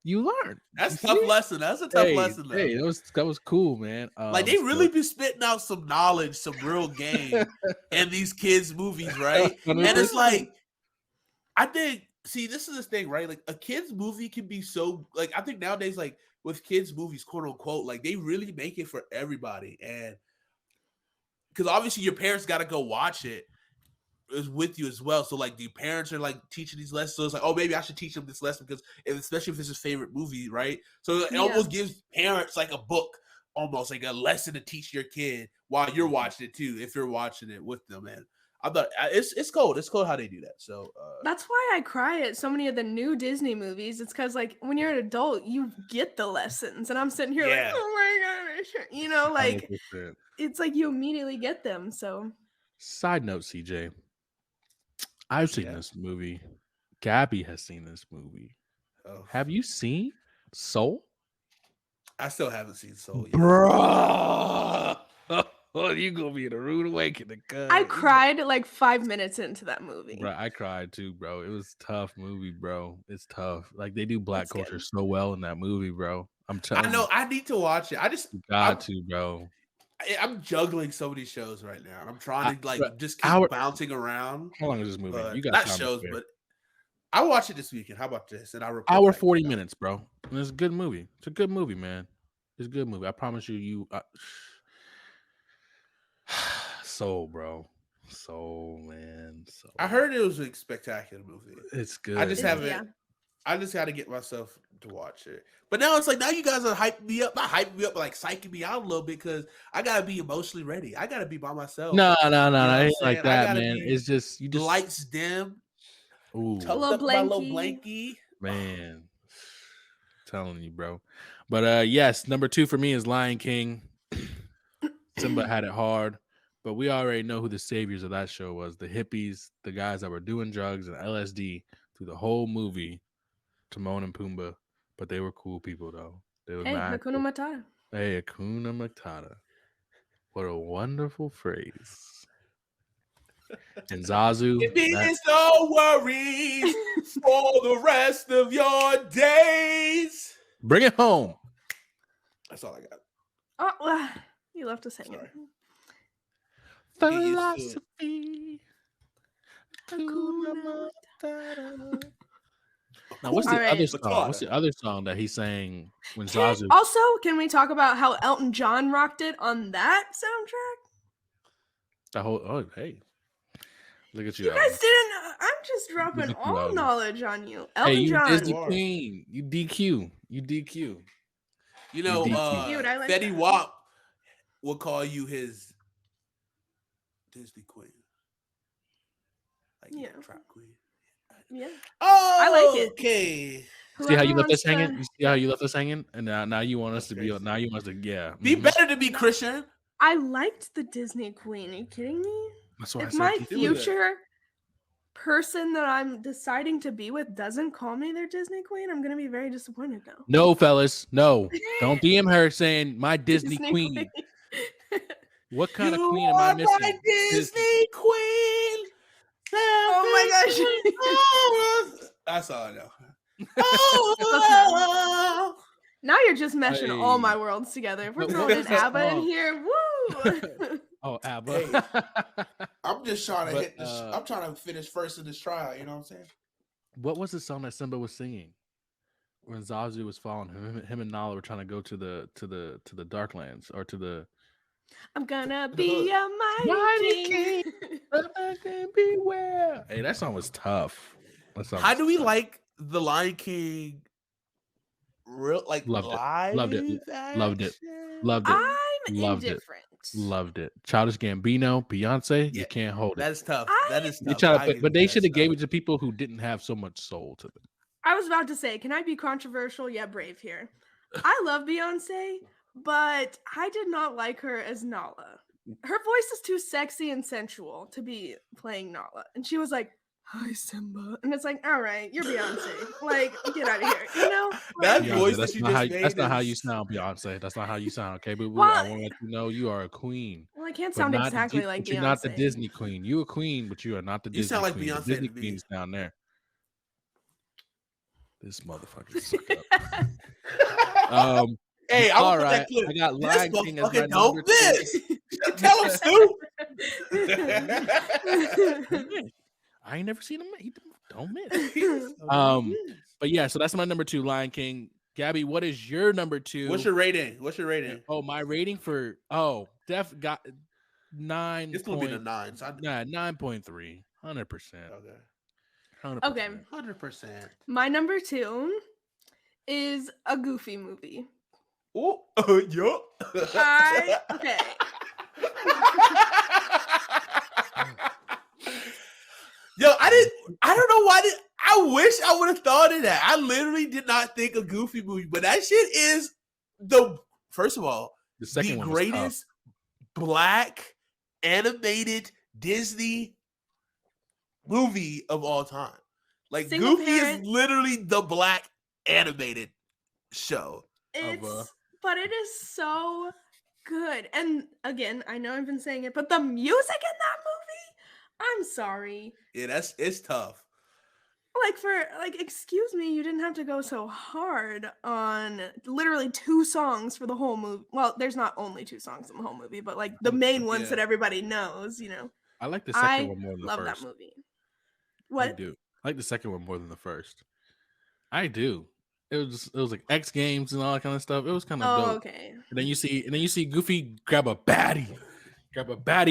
you learn. You That's a tough see? lesson. That's a tough Hey, lesson though. hey, that was cool, man. Like they So really be spitting out some knowledge, some real game in these kids' movies, right? And it's 100%. like I think see, this is the thing, right? Like a kids movie can be so like I think nowadays, like with kids' movies, quote unquote, like they really make it for everybody. And because obviously your parents gotta go watch it is with you as well. So like the parents are like teaching these lessons. So it's like, oh, maybe I should teach them this lesson because especially if it's his favorite movie, right? So it Yeah. almost gives parents like a book, almost like a lesson to teach your kid while you're watching it too, if you're watching it with them. And I thought it's cool. It's cool how they do that. So That's why I cry at so many of the new Disney movies. It's because like when you're an adult, you get the lessons, and I'm sitting here like, yeah. oh my gosh, you know, like 100%. it's like you immediately get them. So Side note, CJ, I've seen Yeah. this movie. Gabby has seen this movie. Oh, Have you seen Soul? I still haven't seen Soul yet. Bro, you gonna be in a rude awakening. I cried like 5 minutes into that movie. Bro, I cried too, bro. It was a tough movie, bro. It's tough. Like they do black It's culture good. so well in that movie, bro. I'm telling I know you, I need to watch it. you got to, bro. I'm juggling so many shows right now. I'm trying to Bro, like just keep hour. bouncing around. How long is this movie? But You got not time to shows, spare. but I'll watch it this weekend. How about this? And I'll report Hour back. 40 minutes, bro. And it's a good movie. It's a good movie, man. It's a good movie. I promise you. Soul, bro. Soul, man. Soul. I heard it was a spectacular movie. It's good. I just It's- haven't. yeah. I just got to get myself to watch it. But now it's like now you guys are hyping me up, not hyping me up, but like psyching me out a little bit because I gotta be emotionally ready. I gotta be by myself. No, You know what it I'm ain't saying? like I that, gotta man. be It's just you the just lights dim, ooh, tucked Little up in my little blankie. blankie. man. Telling you, bro. But yes, number 2 for me is Lion King. Simba had it hard, but we already know who the saviors of that show was. The hippies, the guys that were doing drugs and LSD through the whole movie, Timon and Pumbaa. But they were cool people though. They was Hey, mad Hakuna cool. Matata. Hey, Hakuna Matata. What a wonderful phrase. And Zazu. It means no worries for the rest of your days. Bring it home. That's all I got. Oh, you left us hanging. Sorry. Philosophy. Now, what's the All right. other song? What's the other song that he sang when Zazu? Also, can we talk about how Elton John rocked it on that soundtrack? The whole. Oh, hey. Look at you. You guys didn't. I'm just dropping all knowledge on you. Elton Hey, you John. Disney Queen. You DQ. You DQ. You know, Dude, I like Fetty that. Wap will call you his Disney Queen. Like Yeah. trap queen. Yeah. Oh, I like it. Okay. See how you left us hanging? You see how you left us hanging? And now you want us to Crazy. be. Now you want us to. Yeah. Be better to be Christian. I liked the Disney Queen. Are you kidding me? That's why I If said my keep doing it. future person that I'm deciding to be with doesn't call me their Disney Queen, I'm gonna be very disappointed now. No, fellas, no. Don't DM her saying my Disney Queen. What kind of queen am I missing? My Disney Queen. Oh my gosh. That's all I know. Now you're just meshing all Hey. my worlds together. If we're What throwing was in that ABBA in song? here, woo! Oh, ABBA. I'm just trying to But, hit this. I'm trying to finish first in this trial. You know what I'm saying? What was the song that Simba was singing when Zazu was following him? Him and Nala were trying to go to the Darklands or to the. I'm gonna be a mighty king. Beware. Hey, that song was tough. That song How was do we tough. like the Lion King? Real like Loved it. live Loved it. Loved it. action? Loved it. I'm Loved it. indifferent. Loved it. Childish Gambino, Beyonce, you Yeah, can't hold it. That's tough. That is They tough. try to I put- give but you they that should have stuff. gave it to people who didn't have so much soul to them. I was about to say, can I be controversial yet brave here? I love Beyonce, but I did not like her as Nala. Her voice is too sexy and sensual to be playing Nala. And she was like, "Hi, Simba." And it's like, all right, you're Beyonce. Like, get out of here. You know? That Like, Beyonce, voice that's that you not how just made. that's not how you is- sound, Beyonce. That's not how you sound, okay, boo boo. Well, I want to let you know you are a queen. well, I can't But sound not exactly like but Beyonce. you're not the Disney queen. You a queen, but you are not the You Disney sound like queen. The Beyonce Disney to me. queen's down there. This motherfucker suck up. Hey, I all will put right. that clip. I got This Lion King as my motherfucker number don't two. miss. Tell him to. I ain't never seen him. He don't miss. Don't miss. But yeah, so that's my number 2, Lion King. Gabby, what is your number 2? What's your rating? What's your rating? Oh, my rating for Def got 9. It's gonna be the 9. So Nah, 9.3. 100%. okay. 100%. Okay. 100%. My number 2 is a Goofy movie. Oh, yup. Okay. Yo, I don't know why I wish I would have thought of that. I literally did not think a Goofy movie, but that shit is first of all, The second the one was tough. greatest black animated Disney movie of all time. Like Single Goofy parent. is literally the black animated show. But it is so good. And again, I know I've been saying it, but the music in that movie, I'm sorry. Yeah, it's tough. Excuse me, you didn't have to go so hard on literally 2 songs for the whole movie. Well, there's not only 2 songs in the whole movie, but like the main ones that everybody knows, you know. I like the second I one more than the love first. that movie. I What? do. I like the second one more than the first. I do. It was like X Games and all that kind of stuff. It was kind of Oh, dope. okay. And then you see Goofy grab a baddie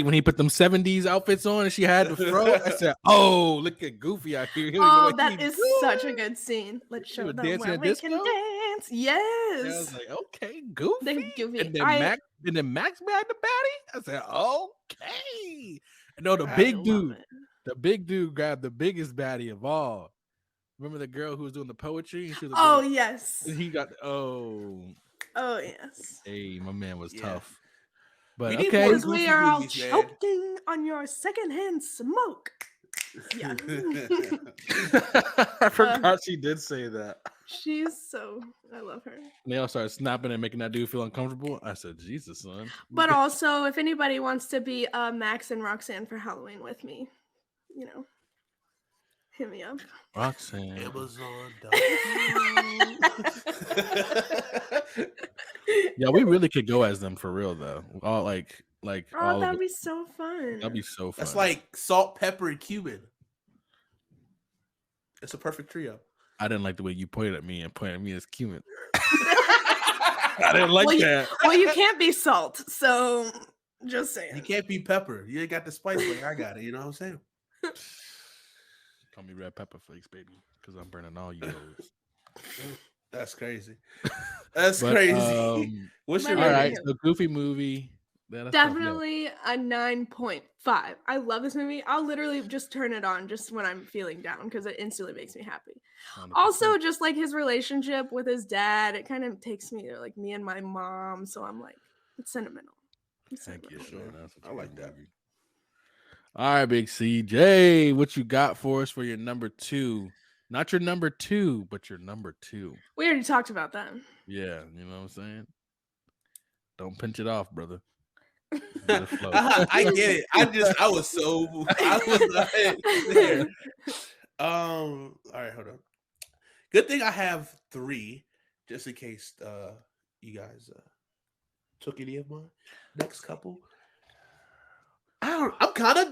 when he put them 70s outfits on and she had the fro. I said, "Oh, look at Goofy out here." He was Oh, like, that "He is good." such a good scene. Let's show was them dancing where at we can disco? dance. And I was Yes. like, "Okay, Goofy." They're Goofy. And then Max grabbed the baddie. I said, "Okay." And no, the big dude grabbed the biggest baddie of all. Remember the girl who was doing the poetry? And she was like, Oh, yes. and he got Oh, yes. Hey, my man was Yeah. tough. But We need okay. more Because we Goofy are all movies, man. choking on your secondhand smoke. Yeah. I forgot she did say that. I love her. And they all started snapping and making that dude feel uncomfortable. I said, Jesus, son. But also, if anybody wants to be Max and Roxanne for Halloween with me, hit me up. Roxanne. Amazon. Yeah, we really could go as them for real though. All like all that'd be so fun. That'd be so fun. That's like salt, pepper, and cumin. It's a perfect trio. I didn't like the way you pointed at me and pointed at me as cumin. I didn't like that. Well, you can't be salt, so just saying. You can't be pepper. You ain't got the spice like I got it. You know what I'm saying? Call me red pepper flakes, baby, because I'm burning all you hoes. That's crazy. That's crazy. What's your all right? So Goofy movie. Definitely a 9.5. I love this movie. I'll literally just turn it on just when I'm feeling down because it instantly makes me happy. 100%. Also, just like his relationship with his dad, it kind of takes me to like me and my mom. So I'm like, it's sentimental. Thank you. Sure. I like that. All right, Big CJ, what you got for us for your number 2? Not your number 2, but your number 2. We already talked about that. Yeah, you know what I'm saying? Don't pinch it off, brother. I get it. I was there. All right, hold on. Good thing I have 3, just in case you guys took any of mine. Next couple. I'm kind of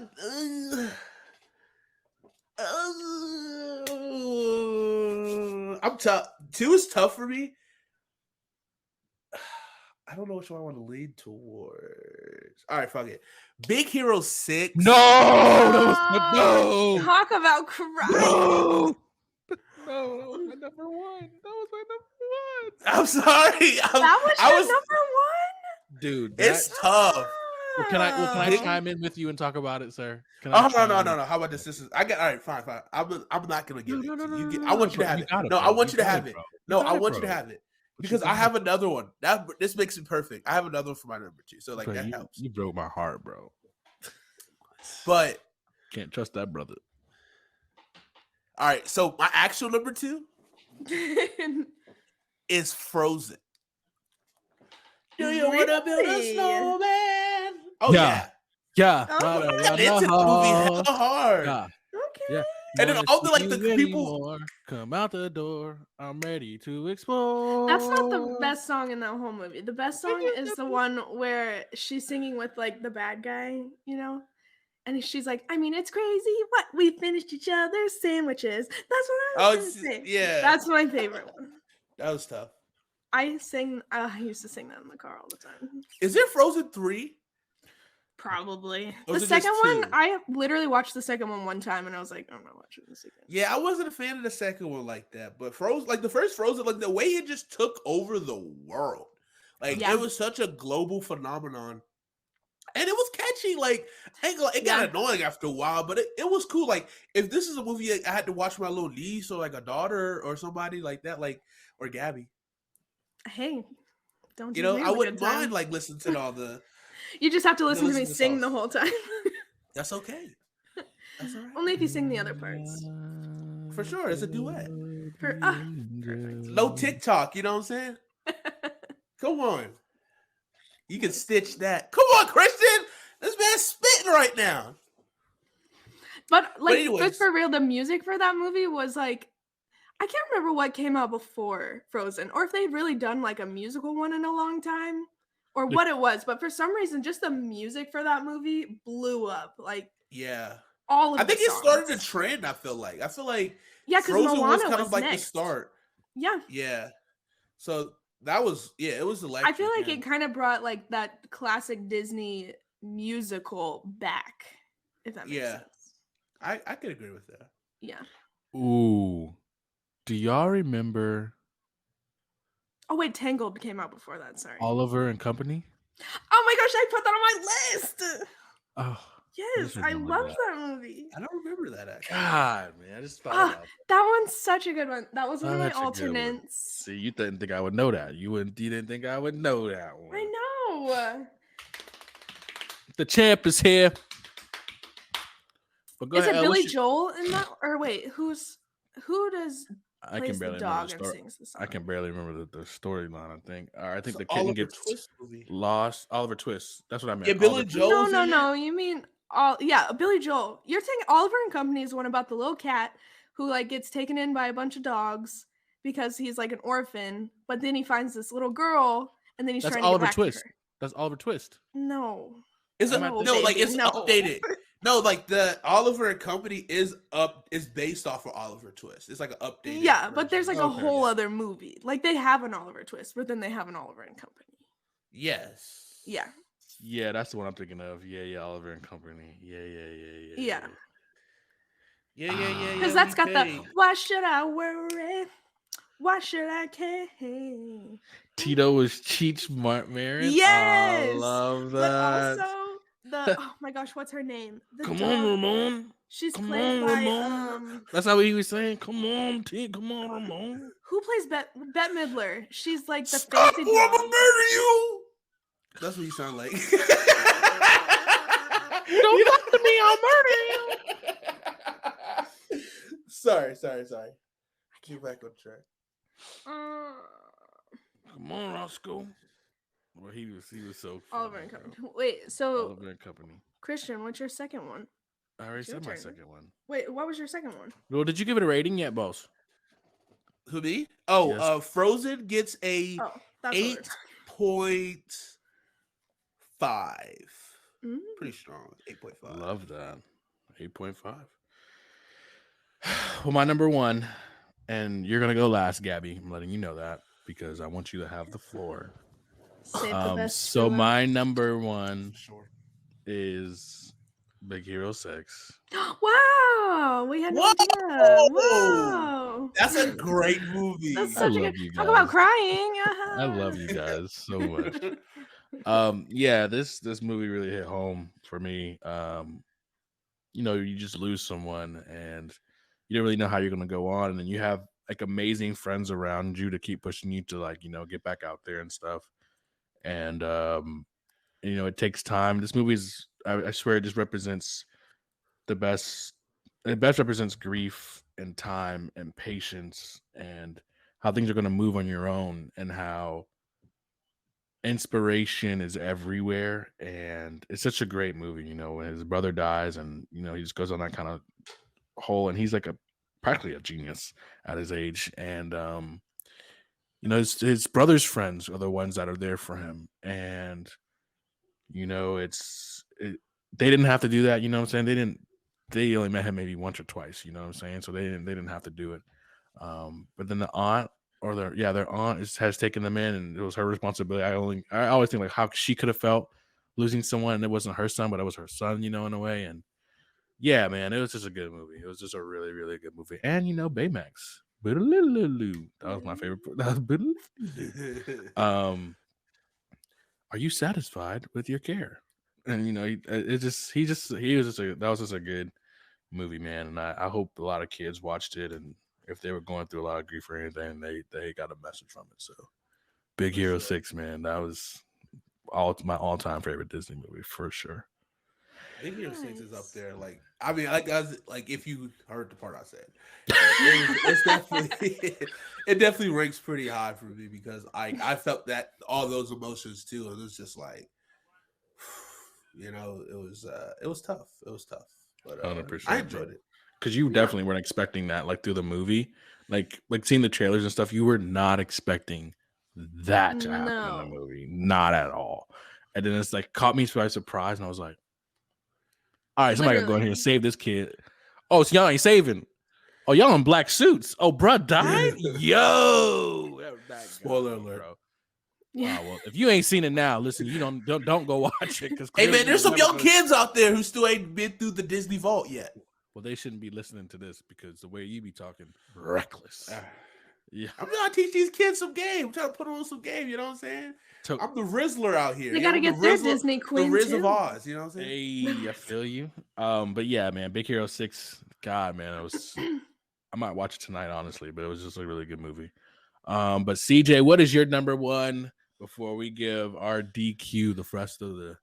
I'm tough. 2 is tough for me. I don't know which one I want to lean towards. All right, fuck it. Big Hero 6. No. Talk about crying. No, that was my number 1. I'm sorry. That was your number 1? Dude, it's tough. Well, can I chime in with you and talk about it, sir? No. How about this? All right, fine. I'm not gonna give it. I want you to have it. No, I want you to have it. No, I want you to have it. Because I have another one. This makes it perfect. I have another one for my number 2. So like that helps. You broke my heart, bro. But can't trust that brother. All right. So my actual number 2 is Frozen. Do you want to build a snowman? Oh yeah. It's a movie hard. Yeah. Okay. Yeah. And then all the people come out the door. I'm ready to explore. That's not the best song in that whole movie. The best song is the one where she's singing with like the bad guy, and she's like, I mean, it's crazy. What? We finished each other's sandwiches. That's what I was saying. Yeah. That's my favorite one. That was tough. I used to sing that in the car all the time. Is there Frozen 3? Probably. Or The second one, I literally watched the second one time and I was like, I'm not watching this again. Yeah, I wasn't a fan of the second one like that. But Frozen, like the first Frozen, like the way it just took over the world. Like it was such a global phenomenon. And it was catchy. Like it got annoying after a while, but it was cool. Like if this is a movie I had to watch my little niece or like a daughter or somebody like that, like or Gabby. Hey, don't I wouldn't mind like listening to all the. You just have to listen to me sing the whole time. That's okay. That's all right. Only if you sing the other parts. For sure, it's a duet. Perfect. No TikTok, you know what I'm saying? Come on. You can stitch that. Come on, Christian. This man's spitting right now. But for real, the music for that movie was like, I can't remember what came out before Frozen, or if they'd really done like a musical one in a long time, or what it was. But for some reason, just the music for that movie blew up. Like, all of. I think it started a trend. I feel like because Frozen Moana was kind of like next. the start. Yeah. So that was it was electric. I feel like it kind of brought like that classic Disney musical back. If that makes sense. I could agree with that. Yeah. Ooh. Do y'all remember? Oh wait, Tangled came out before that. Sorry. Oliver and Company. Oh my gosh, I put that on my list. Oh. Yes, I love that movie. I don't remember that actually. God, man, I just thought about that one's such a good one. That was one of my alternates. See, you didn't think I would know that. You didn't think I would know that one. I know. The champ is here. But Is it Billy Joel in that? Or wait, who does I can plays the barely remember the dog and story. sings the song. I can barely remember the storyline. I think. I think It's the all kitten Oliver gets Twist movie. lost. Oliver Twist. That's what I Yeah, meant. Billy Oliver Twist. Joel's in it. No. You mean Billy Joel. You're saying Oliver and Company is one about the little cat who like gets taken in by a bunch of dogs because he's like an orphan, but then he finds this little girl and then he's That's trying to get Oliver back Twist. to her. That's Oliver Twist. No. Is it I'm at No, the- no like baby, it's no. updated? No, like the Oliver and Company is based off of Oliver Twist. It's like an updated. Yeah, but version. there's like a Okay. whole other movie. Like they have an Oliver Twist, but then they have an Oliver and Company. Yes. Yeah. Yeah, that's the one I'm thinking of. Yeah, Oliver and Company. Yeah. Yeah. Yeah. Because that's got the why should I worry? Why should I care? Tito was Cheech Marin. Yes. I love But that. also the oh my gosh, what's her name? The Come dog. on, Ramon. She's Come played on, by Ramon. That's not what he was saying. Come on, T. Come on, Ramon. who plays Bette Midler? She's like the Stop, fancy or I'm gonna dog. murder you. That's what you sound like. Don't talk to me. I'll murder you. Sorry. Get back on track. Come on, Roscoe. Well, he was so. Oliver funny, and bro. Company. Wait, so Oliver and Company. Christian, what's your second one? I already It's your said my turn. second one. Wait, what was your second one? Well, did you give it a rating yet, boss? Who me? Oh, Yes. Frozen gets a Oh, that's what we're 8.5. Mm. Pretty strong. 8.5. Love that. 8.5. Well, my number one, and you're gonna go last, Gabby. I'm letting you know that because I want you to have the floor. Save the best. So for my number one Sure. is Big Hero 6. last. Wow, we had no Whoa! idea. Wow, That's a great movie. that's I such a love good. you Talk about guys. crying. I love you guys so much. Yeah, this movie really hit home for me. You just lose someone and you don't really know how you're gonna go on, and then you have like amazing friends around you to keep pushing you to get back out there and stuff. And it takes time. This movie is I swear it just represents the best. It best represents grief and time and patience and how things are going to move on your own and how inspiration is everywhere. And it's such a great movie, when his brother dies and he just goes on that kind of hole, and he's like practically a genius at his age. And his brother's friends are the ones that are there for him. And they didn't have to do that. You know what I'm saying? They only met him maybe once or twice. You know what I'm saying? So they didn't have to do it. But then the aunt their aunt has taken them in, and it was her responsibility. I always think like how she could have felt losing someone, and it wasn't her son, but it was her son, in a way. And yeah, man, it was just a good movie. It was just a really, really good movie. And Baymax. That was my favorite. That was are you satisfied with your care? And that was just a good movie, man. And I hope a lot of kids watched it, and if they were going through a lot of grief or anything, they got a message from it. So Big Hero 6, man, that was my all-time favorite Disney movie for sure. Big Hero 6 is up there. Like, I mean, like if you heard the part I said, it's definitely it definitely ranks pretty high for me because I felt that all those emotions too. And it was just like, it was tough. It was tough, but 100%. I enjoyed it because you definitely weren't expecting that. Like through the movie, like seeing the trailers and stuff, you were not expecting that to happen in the movie, not at all. And then it's like caught me by surprise, and I was like, all right, somebody gotta go in here and save this kid. Oh, so y'all ain't saving. Oh, y'all in black suits. Oh, bruh died? Yo. Spoiler alert. Bro. Yeah. Well, if you ain't seen it now, listen, you don't go watch it. Hey man, there's some young kids out there who still ain't been through the Disney vault yet. Well, they shouldn't be listening to this because the way you be talking, reckless. Yeah. I'm trying to teach these kids some game. I'm trying to put on some game, you know what I'm saying? I'm the Rizzler out here. They gotta get their Disney queen. The Riz of Oz, you know what I'm saying? Hey, I feel you. But yeah, man, Big Hero 6, God, man, I might watch it tonight, honestly, but it was just a really good movie. But CJ, what is your number one before we give our DQ the rest of the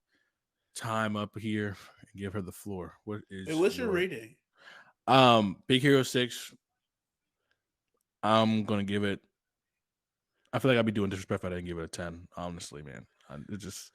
time up here and give her the floor? What's your rating? Big Hero 6. I'm gonna give it. I feel like I'd be doing disrespect if I didn't give it a 10. Honestly, man, it's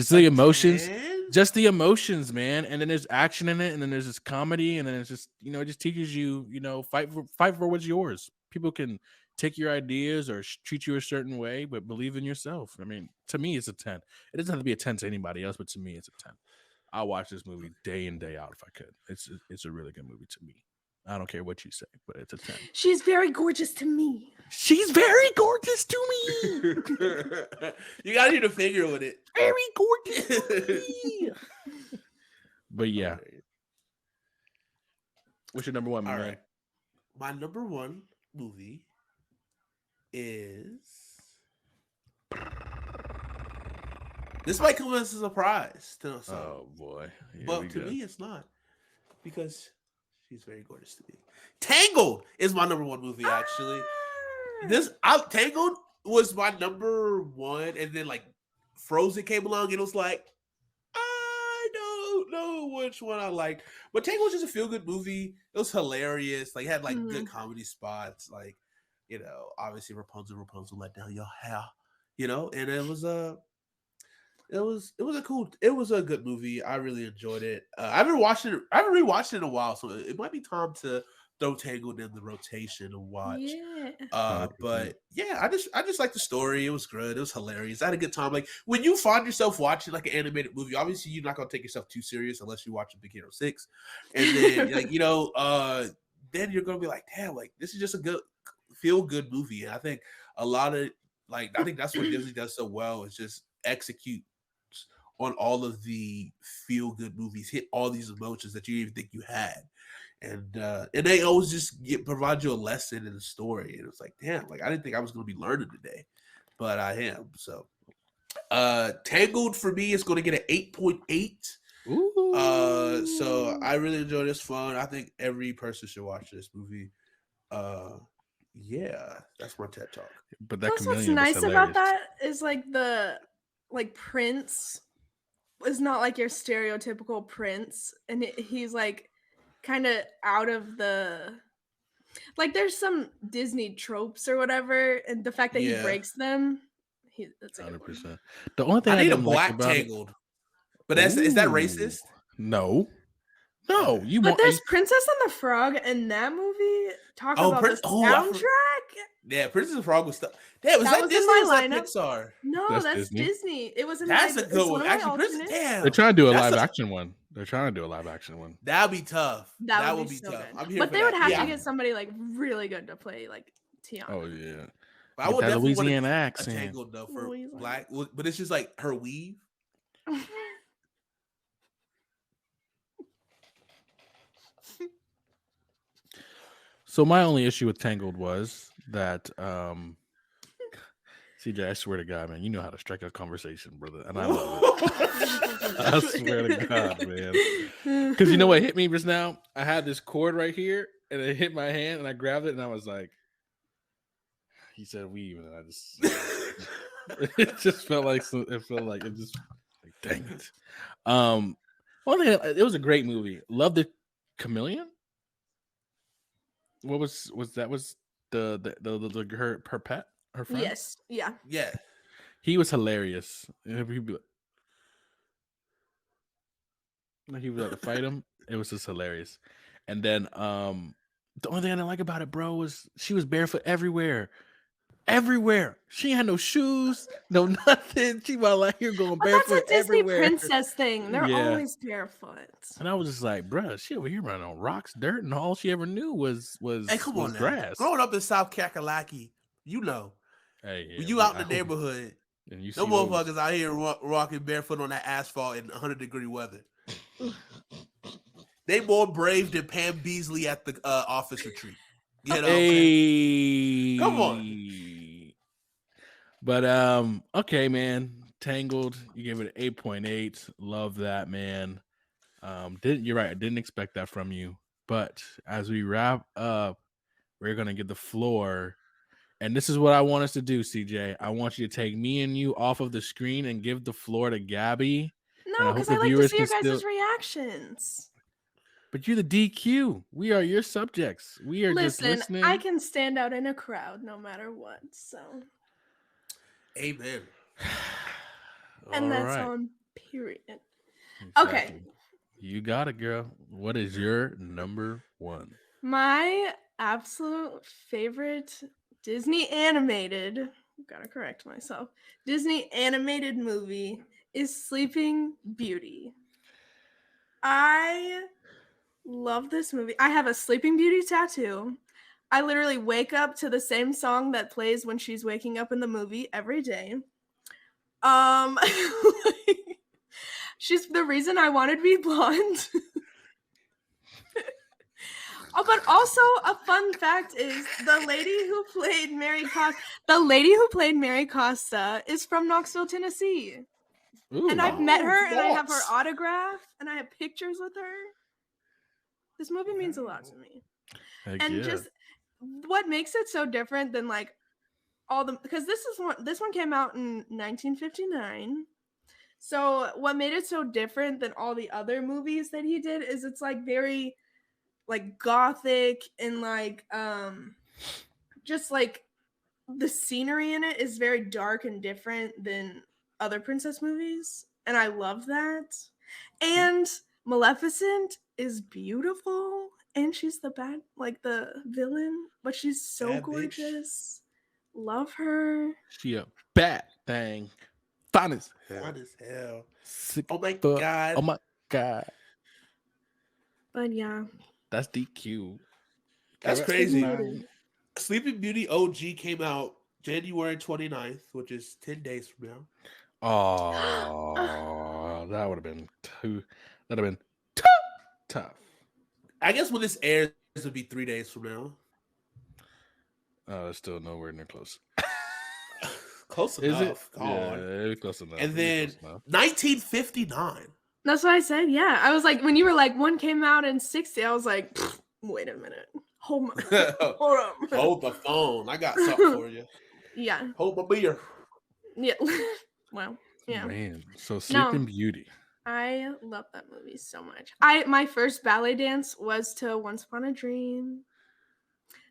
the emotions, 10? just the emotions, man. And then there's action in it, and then there's this comedy, and then it's just it just teaches you, fight for what's yours. People can take your ideas or treat you a certain way, but believe in yourself. I mean, to me, it's a 10. It doesn't have to be a 10 to anybody else, but to me, it's a 10. I'll watch this movie day in, day out if I could. It's a really good movie to me. I don't care what you say, but it's a 10. She's very gorgeous to me. She's very gorgeous to me. You gotta need a figure with it. Very gorgeous to me. But yeah. What's your number one, All man? right. My number one movie is... This might come as a surprise to some. Oh boy. Here But we to go. me, it's not. Because she's very gorgeous to me. Tangled is my number one movie, actually. Tangled was my number one, and then like Frozen came along, and it was like, I don't know which one I liked. But Tangled was just a feel-good movie. It was hilarious. Like, it had like good comedy spots. Like, obviously Rapunzel let down your hair. And it was a good movie. I really enjoyed it. I haven't rewatched it in a while, so it might be time to throw Tangled in the rotation and watch. Yeah. But yeah, I just like the story. It was good. It was hilarious. I had a good time. Like, when you find yourself watching like an animated movie, obviously you're not gonna take yourself too serious unless you watch Big Hero 6. And then then you're gonna be like, damn, like this is just a good feel good movie. And I think I think that's what Disney does so well, is just execute on all of the feel good movies, hit all these emotions that you didn't even think you had. And they always just provide you a lesson in the story. And it's like, damn, like I didn't think I was going to be learning today, but I am. So Tangled for me is going to get an 8.8. So I really enjoy this. Fun. I think every person should watch this movie. Yeah, that's my TED Talk. But that what's nice about that is like the Prince is not like your stereotypical Prince, and he's like kind of out of the, like, there's some Disney tropes or whatever, and the fact that he breaks them, that's a 100%. The only thing I need a black Tangled, but is that racist? No, But there's Princess and the Frog in that movie. Talk about the soundtrack. Yeah, Princess and the Frog was stuff. Damn, was that Disney or was that Pixar? No, that's Disney. It was in That's a good one. Actually, they're trying to do a live action one. That'd be tough. That would be so tough. But they would have to get somebody like really good to play like Tiana. Oh yeah. But I would definitely Louisiana want accent. A Tangled though for black, but it's just like her weave. So my only issue with Tangled was that CJ, I swear to God, man, you know how to strike a conversation, brother, and I love it. I swear to God, man. Because you know what hit me just now? I had this cord right here, and it hit my hand, and I grabbed it, and I was like, he said weave, and I just, it just felt like, dang it. It was a great movie. Loved the chameleon. What was that? Was the her pet, her friend? Yes, yeah. He was hilarious. He'd be like, he was like to fight him. It was just hilarious. And then the only thing I didn't like about it, bro, was she was barefoot everywhere. She had no shoes, no nothing. She was like here going barefoot that's a Disney everywhere. princess thing. They're always barefoot. And I was just like, bruh, she over here running on rocks, dirt, and all she ever knew was hey, come on grass. Growing up in South Kakalaki, when you out in the neighborhood, and you see motherfuckers out here walking barefoot on that asphalt in 100-degree weather. They more brave than Pam Beasley at the office retreat. Hey. Come on. But okay, man. Tangled, you gave it an 8.8. Love that, man. You're right. I didn't expect that from you. But as we wrap up, we're gonna get the floor. And this is what I want us to do, CJ. I want you to take me and you off of the screen and give the floor to Gabby. No, because I like to see your guys' reactions. But you're the DQ. We are your subjects. We are just Listen, listening. I can stand out in a crowd no matter what. So, Amen. and All that's right. on period. Exactly. Okay. You got it, girl. What is your number one? My absolute favorite Disney animated, gotta correct myself, Disney animated movie is Sleeping Beauty. I love this movie. I have a Sleeping Beauty tattoo. I literally wake up to the same song that plays when she's waking up in the movie every day. She's the reason I wanted to be blonde. Oh, but also a fun fact is the lady who played Mary Costa is from Knoxville, Tennessee. Ooh. And I've met her and I have her Knox. autograph and I have pictures with her. This movie means a lot to me. Heck And yeah. just what makes it so different than like all the, because this one came out in 1959. So what made it so different than all the other movies that he did is it's like very like gothic and like just like the scenery in it is very dark and different than other princess movies, and I love that. And Maleficent is beautiful, and she's the villain, but she's so Bad bitch. gorgeous. Love her. She a bad thing. Fine as hell. Fun as hell. Sick Oh my fuck. God. Oh my God. But yeah, That's DQ. That's Correct. crazy. Nine. Sleeping Beauty OG came out January 29th, which is 10 days from now. Oh, that would have been too. That'd have been tough. I guess when this airs, it would be 3 days from now. It's still nowhere near close. Close Is it? enough. Come on. Yeah, close enough. And then 1959. that's what I said. Yeah, I was like, when you were like, one came out in 60, I was like, wait a minute. Hold on. Hold the phone. I got something for you. Yeah. Hold my beer. Yeah. Well, yeah. Man, so Sleeping Beauty. I love that movie so much. My first ballet dance was to Once Upon a Dream.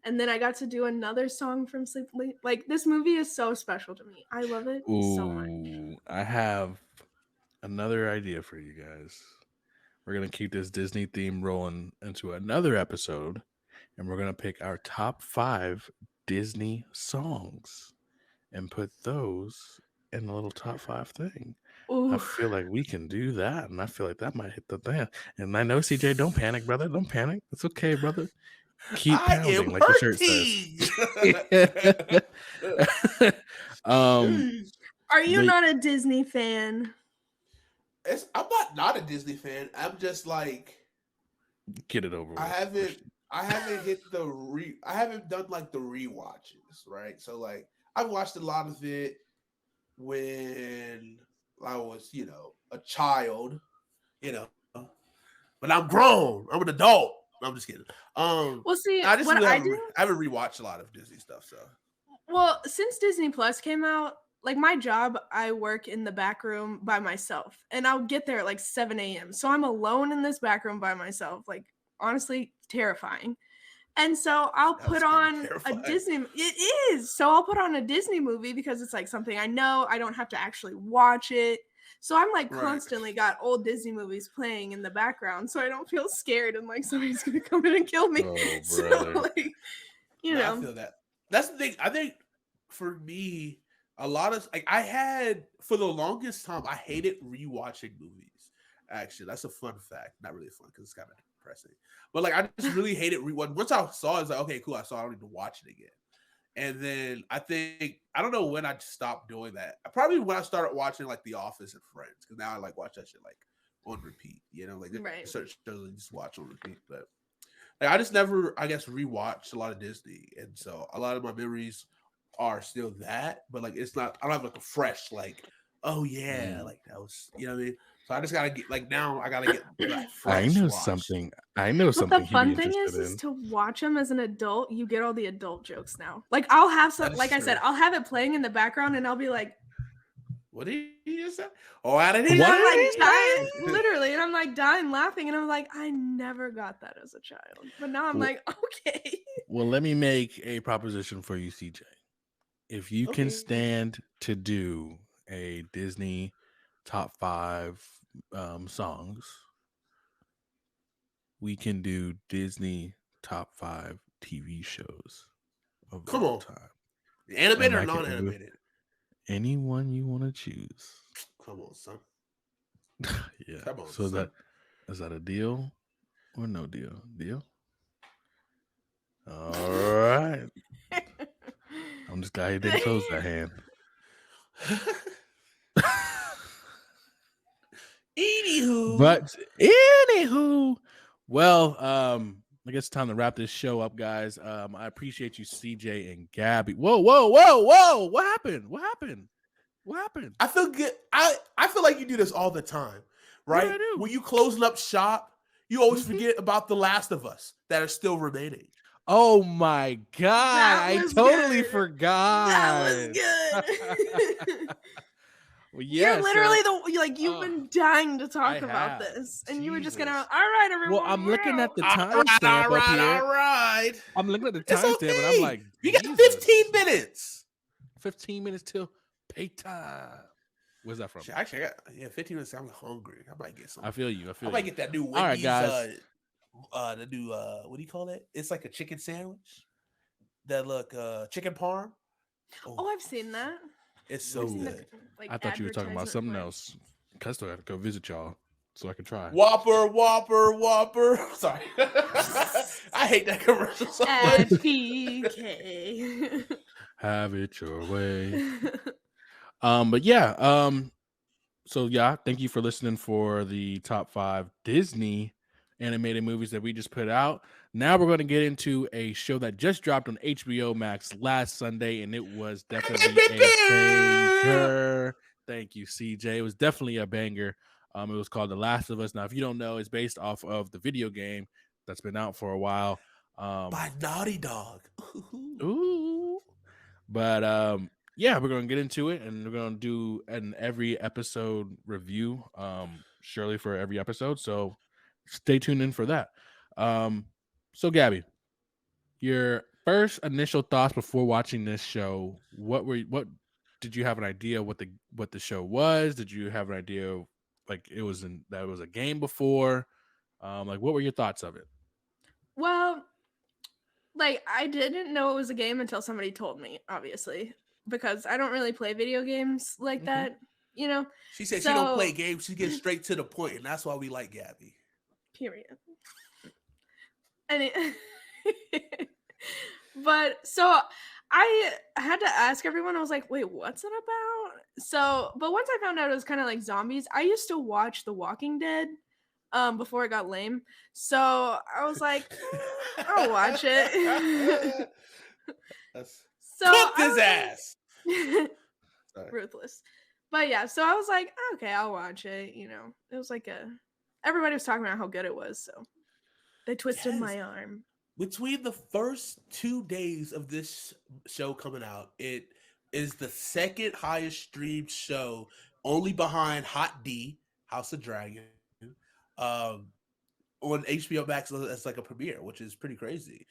And then I got to do another song from Sleeping. Like, this movie is so special to me. I love it so much. Ooh, I have another idea for you guys. We're gonna keep this Disney theme rolling into another episode, and we're gonna pick our top 5 Disney songs and put those in the little top 5 thing. Ooh. I feel like we can do that, and I feel like that might hit the thing. And I know, CJ, don't panic, brother. Don't panic. It's okay, brother. Keep pounding, like the shirt says. Are you not a Disney fan? I'm not a Disney fan. I'm just like, get it over with. I haven't hit I haven't done like the rewatches, right? So like I watched a lot of it when I was, a child, but I'm grown. I'm an adult. No, I'm just kidding. Well, see, I haven't rewatched a lot of Disney stuff. So, well, since Disney Plus came out, like my job, I work in the back room by myself, and I'll get there at like 7 a.m. So I'm alone in this back room by myself. Like, honestly, terrifying. And so I'll put on a Disney. It is. So I'll put on a Disney movie because it's like something I know. I don't have to actually watch it. So I'm like constantly got old Disney movies playing in the background, so I don't feel scared and like somebody's gonna come in and kill me. Oh, so like, I feel that. That's the thing. I think for me, a lot of like I had for the longest time, I hated rewatching movies. Actually, that's a fun fact. Not really fun because it's kind of depressing. But like I just really hated rewatch. Once I saw it, it's like, okay, cool. I saw it, I don't need to watch it again. And then I don't know when I stopped doing that. Probably when I started watching like The Office and Friends, because now I like watch that shit like on repeat. Like certain shows I just watch on repeat. But like I just never, I guess, rewatched a lot of Disney, and so a lot of my memories are still that. But like it's not. I don't have like a fresh like, oh yeah, like that was, you know what I mean. So I just gotta get like now. I gotta get like, fresh. I know watched. something. But the fun thing is to watch them as an adult. You get all the adult jokes now. Like I'll have some. Like I said, I'll have it playing in the background, and I'll be like, What did you just say? Oh, I didn't. And I'm like What? dying, literally, and I'm like dying laughing, and I'm like, I never got that as a child, but now I'm like, okay. Well, let me make a proposition for you, CJ. If you can Okay. stand to do a Disney top 5 songs, we can do Disney top 5 TV shows of Come all on. time. Animated And or I can do non-animated? anyone you want to choose. Come on, son. Yeah. Come on, So son. is that a deal or no deal? Deal? All right. I'm just glad he didn't close that hand. Anywho. But anywho, well, I guess it's time to wrap this show up, guys. I appreciate you, CJ and Gabby. Whoa. What happened? I feel good. I feel like you do this all the time, What did right? I do? When you closing up shop, you always Mhm. forget about the Last of Us that are still remaining. Oh my god! That I was totally good. forgot. That was good. Well, yeah, You're literally so, you've been dying to talk I about have. this, and you were just gonna. Jesus. All right, everyone. Well, I'm we're looking out." at the All timestamp up here. all right. I'm looking at the It's timestamp, and I'm okay. like, You got Jesus. 15 minutes. 15 minutes till pay time. Where's that from? Actually, I got 15 minutes. I'm hungry. I might get some. I feel you. I might get that new Wendy's. All right, guys. The new what do you call it? It's like a chicken sandwich. That look chicken parm. Oh, I've seen that. It's so I've seen good. the, I thought you were talking about advertisement something for it. else. I still have to go visit y'all so I can try. Whopper. Sorry. I hate that commercial so much. FPK. Have it your way. But yeah, so yeah, thank you for listening for the top 5 Disney animated movies that we just put out. Now we're going to get into a show that just dropped on HBO Max last Sunday, and it was definitely a banger. Thank you, CJ. It was definitely a banger. It was called The Last of Us. Now, if you don't know, it's based off of the video game that's been out for a while. By Naughty Dog. Ooh. But yeah, we're gonna get into it, and we're gonna do an every episode review, surely for every episode. So stay tuned in for that. So Gabby, your first initial thoughts before watching this show, what did you have an idea what the show was? Did you have an idea of, like that it was a game before? Like what were your thoughts of it? Well, like I didn't know it was a game until somebody told me, obviously, because I don't really play video games like that, you know. She said she don't play games, she gets straight to the point, and that's why we like Gabby. Period. And but so I had to ask everyone, I was like, wait, what's it about? So, but once I found out it was kind of like zombies, I used to watch The Walking Dead before it got lame. So I was like, I'll watch it. Cooked his ass. Ruthless. But yeah, so I was like, okay, I'll watch it. You know, it was like everybody was talking about how good it was. So they twisted my arm. Between the first 2 days of this show coming out, it is the second highest streamed show, only behind Hot D, House of Dragon, on HBO Max as like a premiere, which is pretty crazy.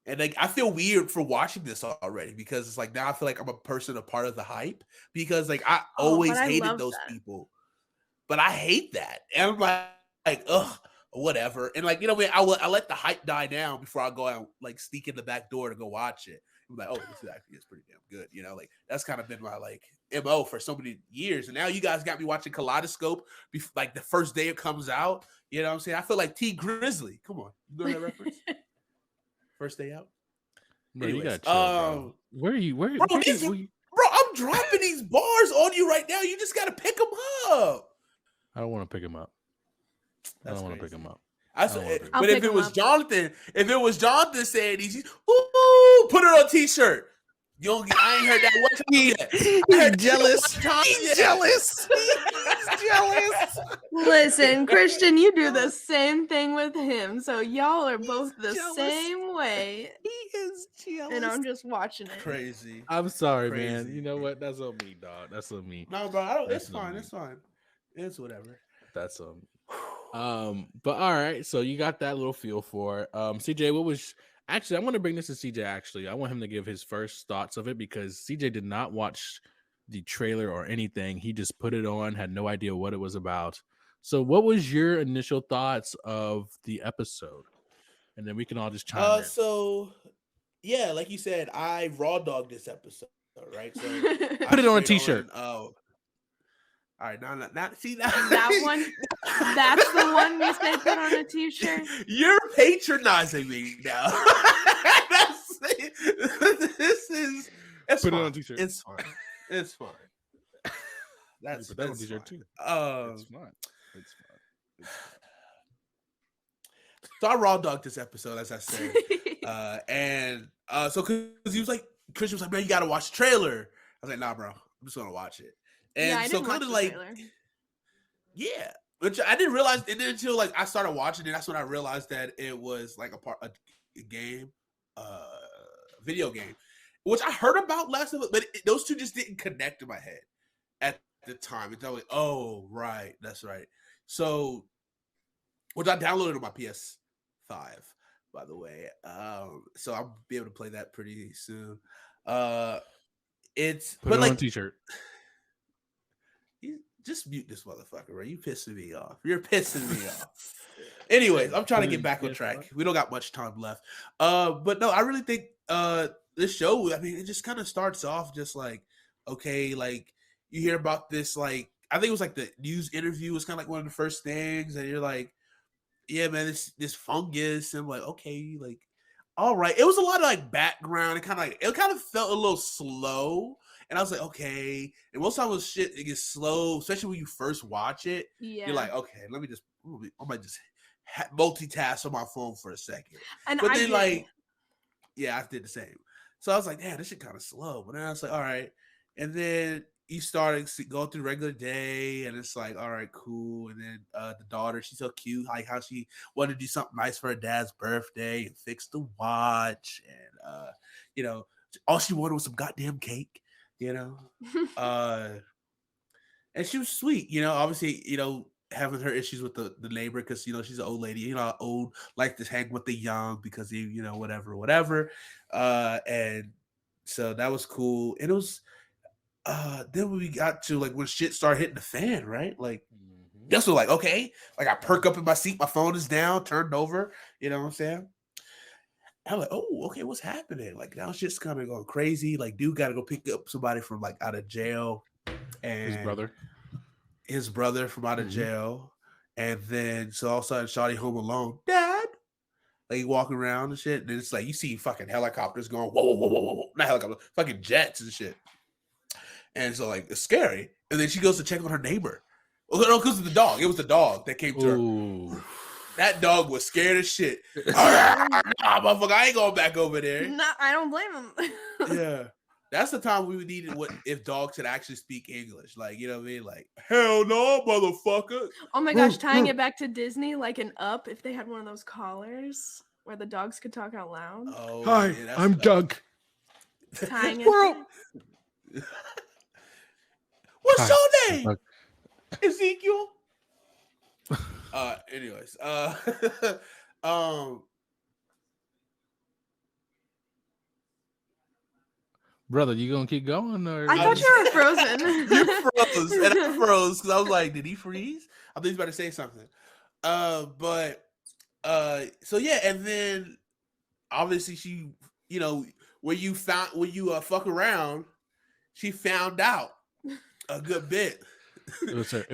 And like I feel weird for watching this already because it's like now I feel like I'm a part of the hype because like I always hated those people, but I hate that, and I'm like ugh. Whatever, and like you know, I let the hype die down before I go out like sneak in the back door to go watch it. I'm like, oh, this actually is pretty damn good, you know. Like that's kind of been my like MO for so many years, and now you guys got me watching Kaleidoscope, like the first day it comes out. You know what I'm saying? I feel like T Grizzly. Come on, you know that reference? First day out. Bro, anyways, you gotta chill, bro. Where are you? Bro, I'm dropping these bars on you right now. You just gotta pick them up. I don't want to pick them up. I don't want to pick him up. But if it was Jonathan saying these, ooh, put it on a t-shirt. I ain't heard that one time yet. He's jealous. He's jealous. He's jealous. Listen, Christian, you do the same thing with him, so y'all are both the jealous. same way. He is jealous. And I'm just watching it. Crazy. I'm sorry, Crazy. man. You know what? That's on me, dog. That's on me. No, bro. I don't. That's It's fine. me. It's fine. It's whatever. That's on me. But all right. So you got that little feel for it. CJ, what was actually? I want to bring this to CJ. Actually, I want him to give his first thoughts of it because CJ did not watch the trailer or anything. He just put it on, had no idea what it was about. So, what was your initial thoughts of the episode? And then we can all just chime in. So, yeah, like you said, I raw dogged this episode, right? So Put it on a t-shirt. All right, not see that That one. That's the one you say put on a t-shirt. You're patronizing me now. This is. It's Put fine. it on a t-shirt. It's fine. It's fine. That's put that on a t-shirt too. It's fine. It's fine. So I raw dogged this episode, as I said, so because he was like, Christian was like, man, you gotta watch the trailer. I was like, nah, bro, I'm just gonna watch it. And yeah, I so didn't kind watch of the like, trailer. yeah, which I didn't realize it until like I started watching it. That's when I realized that it was like a game, video game, which I heard about last of it, but those two just didn't connect in my head at the time. It's like, oh, right, that's right. So, which I downloaded on my PS5, by the way. So I'll be able to play that pretty soon. It's Put but it like on a t-shirt. you just mute this motherfucker, right? You pissing me off. You're pissing me off. Anyways, I'm trying to get back on track. We don't got much time left. But no, I really think this show, I mean, it just kind of starts off just like, okay, like you hear about this, like I think it was like the news interview was kind of like one of the first things, and you're like, yeah, man, this fungus. And I'm like, okay, like, all right. It was a lot of like background. It kind of felt a little slow. And I was like, okay. And most time when shit it gets slow, especially when you first watch it. Yeah. You're like, okay, I might just multitask on my phone for a second. And but I then did. like, yeah, I did the same. So I was like, damn, this shit kind of slow. But then I was like, all right. And then you started going through regular day, and it's like, all right, cool. And then the daughter, she's so cute, like how she wanted to do something nice for her dad's birthday and fix the watch, and you know, all she wanted was some goddamn cake, you know. And she was sweet, you know. Obviously, you know, having her issues with the neighbor because you know she's an old lady, you know, old like to hang with the young because you know whatever. And so that was cool, and it was. Then we got to like when shit started hitting the fan, right? Like that's what, like, okay, like I perk up in my seat, my phone is down, turned over, you know what I'm saying? I'm like, oh, okay, what's happening? Like now shit's kind of going crazy. Like, dude got to go pick up somebody from like out of jail, and his brother from out of jail, and then so all of a sudden, Shawty home alone, Dad. Like walking around and shit, and it's like you see fucking helicopters going, whoa, not helicopters, fucking jets and shit. And so, like, it's scary. And then she goes to check on her neighbor. Well, no, because of the dog. It was the dog that came to her. That dog was scared as shit. Motherfucker, I ain't going back over there. No, I don't blame him. Yeah. That's the time we needed if dogs could actually speak English. Like, you know what I mean? Like, hell no, motherfucker. Oh my gosh, tying it back to Disney, like an Up, if they had one of those collars where the dogs could talk out loud. Oh, hi, yeah, I'm Doug. Tying it. What's your name? Ezekiel. Anyways, brother, you gonna keep going or? I thought you were frozen. You froze, and I froze because I was like, did he freeze? I thought he was about to say something. So yeah, and then obviously she, you know, when you fuck around, she found out a good bit. It was her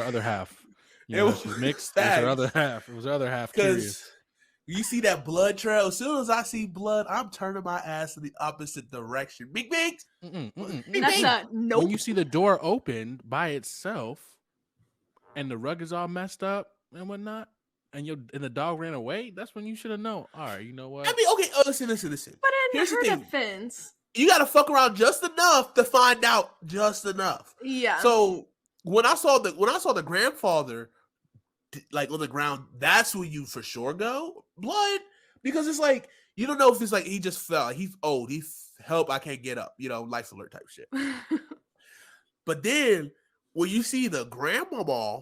other half. You know, she's mixed. It was her other half. It was her other half. Because you see that blood trail. As soon as I see blood, I'm turning my ass in the opposite direction. Big big. That's a nope. When you see the door opened by itself, and the rug is all messed up and whatnot, and the dog ran away, that's when you should have known. All right, you know what? I mean, okay. Listen. But in her defense, you got to fuck around just enough to find out just enough. Yeah. So when I saw the grandfather like on the ground, that's when you for sure go blood, because it's like you don't know if it's like he just fell, like he's old, help, I can't get up, life alert type shit. But then when you see the grandma,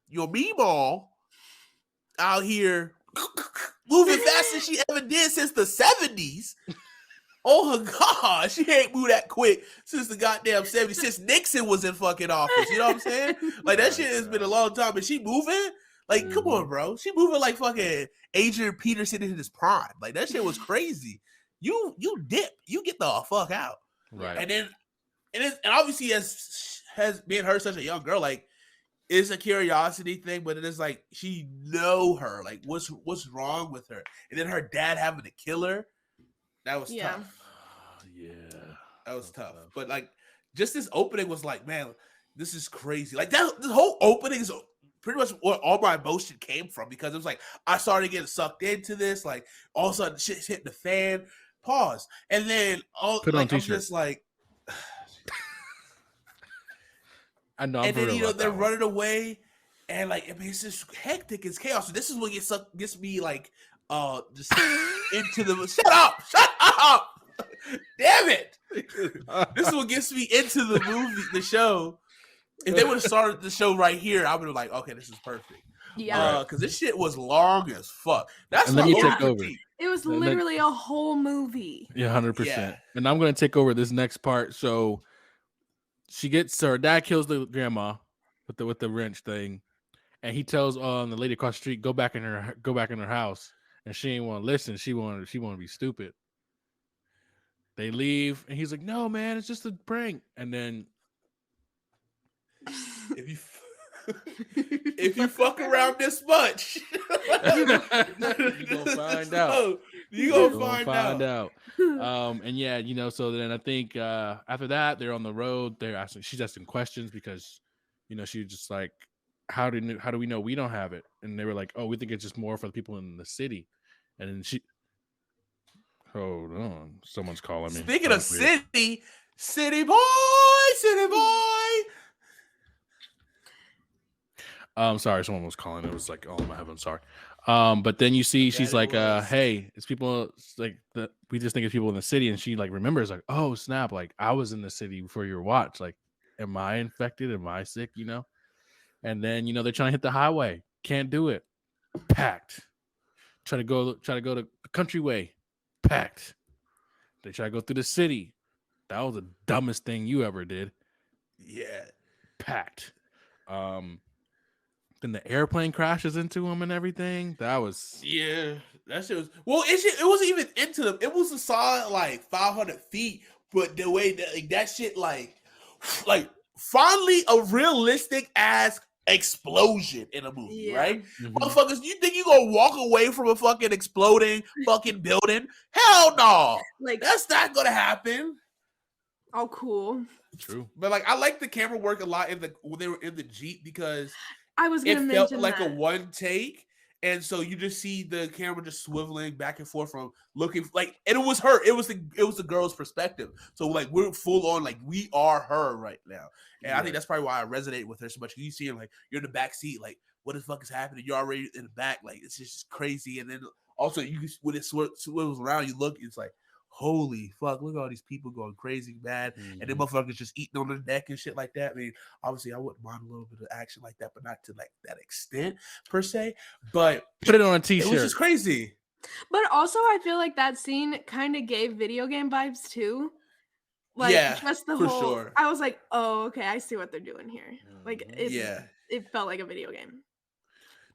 your meemaw out here moving faster than she ever did since the 70s. Oh her God, she ain't moved that quick since the goddamn 70s, since Nixon was in fucking office. You know what I'm saying? Like that shit has been a long time, and she moving. Like, come on, bro. She moving like fucking Adrian Peterson in his prime. Like that shit was crazy. You dip, you get the fuck out. Right. And then and obviously has being her such a young girl, like it's a curiosity thing, but it is like she know her, like what's wrong with her, and then her dad having to kill her. That was tough. Yeah, that was tough. But like, just this opening was like, man, this is crazy. Like that, the whole opening is pretty much what all my emotion came from, because it was like I started getting sucked into this. Like all of a sudden, shit's hitting the fan. Pause, and then put on I'm just like. I know, and then they're running away, and like it's just hectic, it's chaos. So this is what gets me like just into the shut up, damn it. This is what gets me into the movie, the show. If they would have started the show right here, I would have like, okay, this is perfect. Yeah, because this shit was long as fuck. That's let me take over. It was literally a whole movie. Yeah, 100%. And I'm gonna take over this next part. So her dad kills the grandma with the wrench thing, and he tells the lady across the street go back in her house, and she ain't want to listen. She want to be stupid. They leave, and he's like, "No, man, it's just a prank." And then if you fuck around this much, you gonna find out. You gonna find out. And yeah, so then I think after that they're on the road. She's asking questions because, she just like, how do we know we don't have it? And they were like, oh, we think it's just more for the people in the city. And then hold on, someone's calling me. Speaking of city boy. Sorry, someone was calling. It was like, oh my heavens, sorry. But then you see she's like, hey, it's people like we just think it's people in the city, and she like remembers like, oh snap, like I was in the city before your watch. Like, am I infected? Am I sick? And then they're trying to hit the highway, can't do it, packed. Try to go to the country way, packed. They try to go through the city. That was the dumbest thing you ever did. Yeah, packed. Then the airplane crashes into him and everything. That was that shit was. Well, it wasn't even into them. It was a solid like 500 feet. But the way that that shit like finally a realistic ass explosion in a movie, right? Mm-hmm. Motherfuckers, you think you gonna walk away from a fucking exploding fucking building? Hell no! Like that's not gonna happen. Oh, cool. True. But like I like the camera work a lot when they were in the Jeep, because I was gonna mention felt like that. a one take, and so you just see the camera just swiveling back and forth from looking like, and it was her. It was the girl's perspective. So like we're full on like we are her right now, and I think that's probably why I resonate with her so much. You see her like you're in the back seat, like what the fuck is happening? You're already in the back, like it's just crazy. And then also when it swivels around, you look, it's like, holy fuck, look at all these people going crazy mad, and then motherfuckers just eating on the neck and shit like that. I mean, obviously I wouldn't mind a little bit of action like that, but not to like that extent per se. But put it on a t-shirt. It was just crazy. But also I feel like that scene kind of gave video game vibes too. Like just the whole sure. I was like, oh, okay, I see what they're doing here. Like it felt like a video game.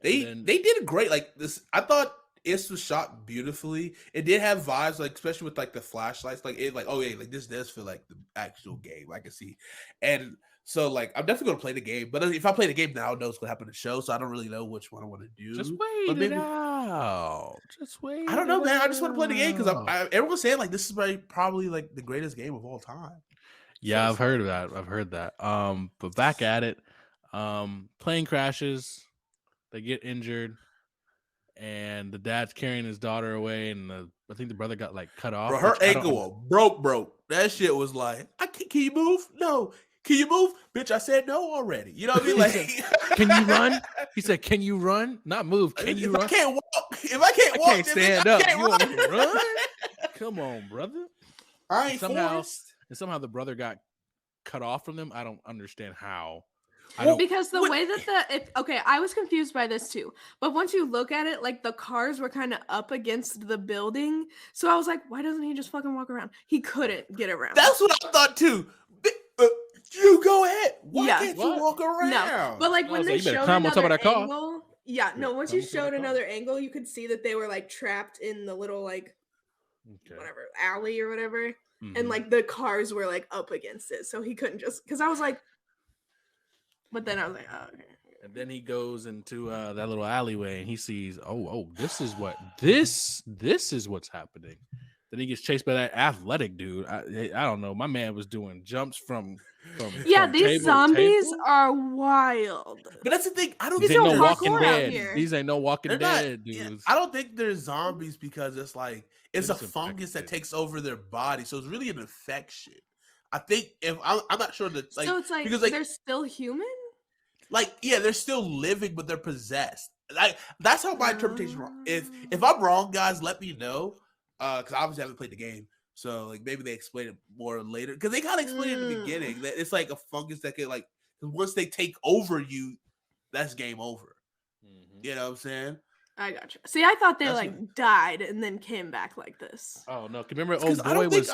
They did a great, like this. I thought it was shot beautifully. It did have vibes, like especially with like the flashlights, like it, like oh yeah, like this does feel like the actual game. I can see, and so like I'm definitely gonna play the game. But if I play the game now, I know what's gonna happen in the show, so I don't really know which one I want to do. Just wait it out. Just wait. I don't know, man. I just want to play the game because everyone's saying like this is probably like the greatest game of all time. Yeah, I've heard that. But back at it, plane crashes, they get injured. and the dad's carrying his daughter away, and I think the brother got like cut off. Bro, her which I don't ankle broke. That shit was like, can you move? No. Can you move? Bitch, I said no already. You know what I mean? Like, can you run? He said, can you run? Not move. Can you run? If I can't walk, can't stand up. You want me to run? Come on, brother. I ain't somehow the brother got cut off from them. I don't understand how. Because the way that I was confused by this too. But once you look at it, like the cars were kind of up against the building. So I was like, why doesn't he just fucking walk around? He couldn't get around. That's what I thought too. You go ahead. Why can't you walk around? No, but like when they showed another angle, once you showed another angle, you could see that they were like trapped in the little like whatever alley or whatever, and like the cars were like up against it, so he couldn't just. Because I was like, but then I was like, oh, okay. And then he goes into that little alleyway, and he sees, this is what's happening. Then he gets chased by that athletic dude. I don't know. My man was doing jumps from these zombies are wild. But that's the thing. I don't think these ain't no Walking Dead. These ain't no Walking Dead dudes. Yeah, I don't think they're zombies because it's like it's a fungus that takes over their body, so it's really an infection. I think I'm not sure that like so it's like because they're still human. Like they're still living, but they're possessed. Like that's how my interpretation. If I'm wrong, guys, let me know. Because obviously I haven't played the game, so like maybe they explain it more later. Because they kind of explained it in the beginning that it's like a fungus that can like once they take over you, that's game over. You know what I'm saying? I gotcha. See, I thought they died and then came back like this. Oh no! Remember, old boy was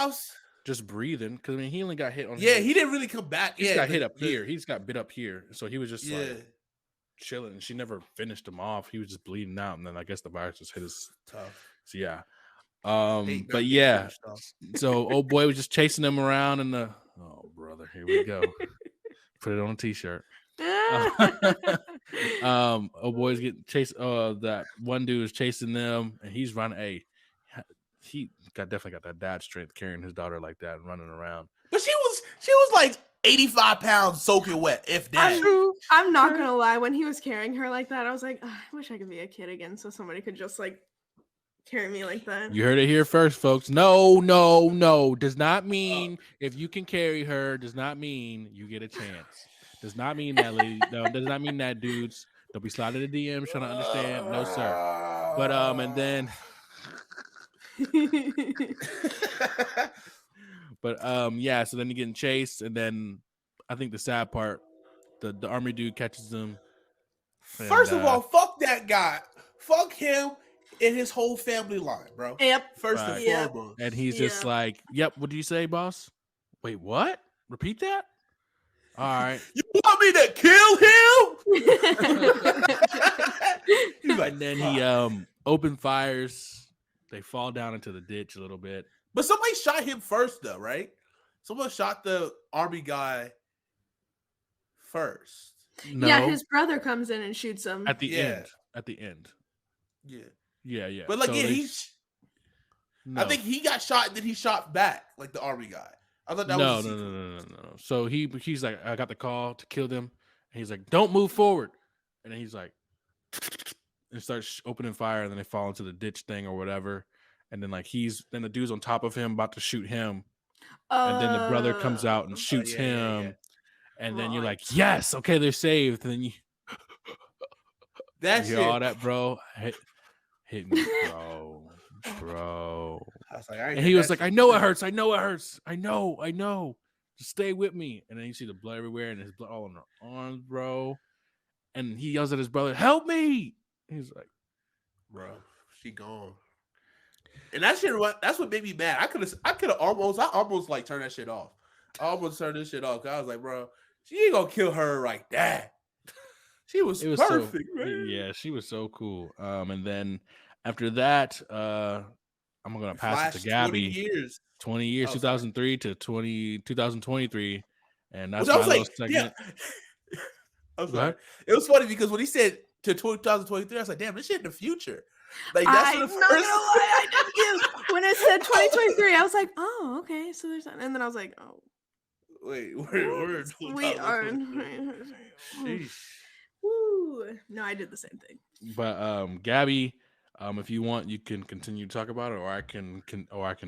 just breathing because I mean he only got hit on. Yeah, he didn't really come back. He got hit up here. He just got bit up here, so he was just like chilling. She never finished him off. He was just bleeding out, and then I guess the virus just hit his tough. So yeah. But yeah, so old boy was just chasing them around and brother, here we go. Put it on a t-shirt. Old boy's getting chased. That one dude is chasing them and he's running. He definitely got that dad strength carrying his daughter like that and running around. But she was like 85 pounds soaking wet, if that. I'm not gonna lie, when he was carrying her like that, I was like, I wish I could be a kid again so somebody could just like carry me like that. You heard it here first, folks. No. Does not mean if you can carry her, does not mean you get a chance. Does not mean that, lady. No, does not mean that, dudes. Don't be sliding the DMs trying to understand. No, sir. But and then so then you're getting chased, and then I think the sad part, the army dude catches them. First of all, fuck that guy. Fuck him. In his whole family line, bro. Yep. First and foremost. And he's just like, yep, what do you say, boss? Wait, what? Repeat that? All right. You want me to kill him? And then he open fires. They fall down into the ditch a little bit. But somebody shot him first, though, right? Someone shot the army guy first. No. Yeah, his brother comes in and shoots him. At the end. At the end. Yeah. Yeah. But like, I think he got shot and then he shot back, like the army guy. I thought that was no. So he's like, I got the call to kill them. And he's like, don't move forward. And then he's like, and starts opening fire, and then they fall into the ditch thing or whatever. And then like then the dude's on top of him about to shoot him. And then the brother comes out and shoots him. Yeah. And then you're like, yes, okay, they're saved. And then you hear all that, bro. Hit me, bro. I was like, and he was like, I know it hurts. I know. Just stay with me. And then you see the blood everywhere and his blood all on her arms, bro. And he yells at his brother, help me. He's like, bro, she gone. And that's what made me mad. I almost like turned that shit off. I almost turned this shit off. I was like, bro, she ain't gonna kill her like that. She was perfect, man. Yeah, she was so cool. And then after that, I'm gonna pass it to Gabby. 20 years, 2003 to 2023, and that's my little segment. Yeah. I was like, it was funny because when he said to 2023, I was like, damn, this shit in the future. Like that's I'm not gonna lie, I did you. When it said 2023, I was like, oh, okay, so there's that, and then I was like, oh, wait, we're we are. Sheesh. Woo. No, I did the same thing. But Gabby If you want, you can continue to talk about it, or I can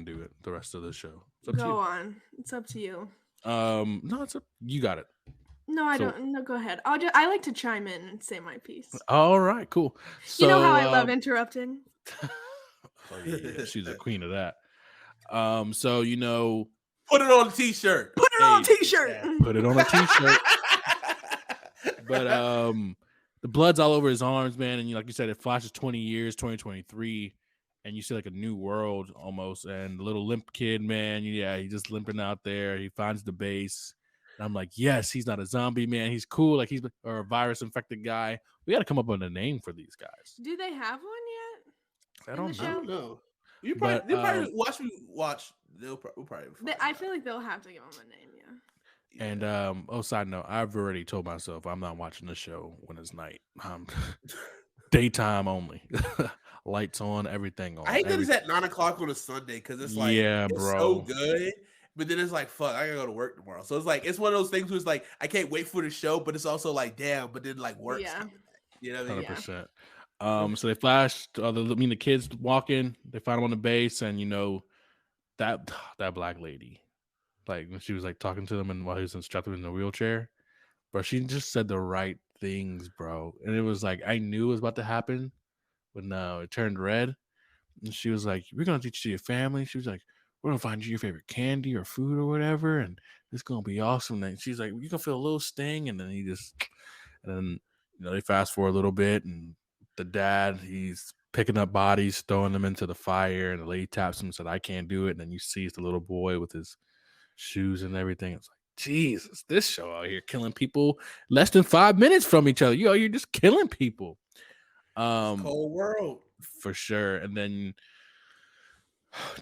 do it the rest of the show. It's up to Go you. on. It's up to you. No, it's up. You got it. No, I So- don't. No, go ahead. I like to chime in and say my piece. All right, cool. So You know how I love interrupting. oh yeah, she's a queen of that. So Put it on a t-shirt. Put it on a Hey, t-shirt. put it on a t-shirt. But the blood's all over his arms, man, and like you said, it flashes 20 years, 2023, and you see like a new world almost. And the little limp kid, man, yeah, he's just limping out there. He finds the base, and I'm like, yes, he's not a zombie, man. He's cool, like or a virus infected guy. We got to come up with a name for these guys. Do they have one yet? I in don't the know. I show? don't know. You But, probably, they'll probably watch. We'll probably. I feel like they'll have to give them a name. Yeah. And side note, I've already told myself I'm not watching the show when it's night. Daytime only. Lights on, everything on. I hate that it's at 9:00 on a Sunday because it's like it's bro. so good, but then it's like fuck, I gotta go to work tomorrow. So it's like it's one of those things where it's like I can't wait for the show, but it's also like damn, but then like work's Yeah. coming back. You know what I mean? 100%. So they flashed. The kids walk in. They find him on the base, and that black lady, like when she was like talking to them, and while he was strapped in the wheelchair, bro, she just said the right things, bro. And it was like I knew it was about to happen, but no, it turned red. And she was like, "We're gonna teach you your family." She was like, "We're gonna find you your favorite candy or food or whatever, and it's gonna be awesome." And she's like, "You gonna feel a little sting," and then and then they fast forward a little bit, and the dad, he's picking up bodies, throwing them into the fire, and the lady taps him and said, "I can't do it." And then you see it's the little boy with his shoes and everything. It's like, Jesus, this show out here killing people less than 5 minutes from each other. You're just killing people. Cold world. For sure. And then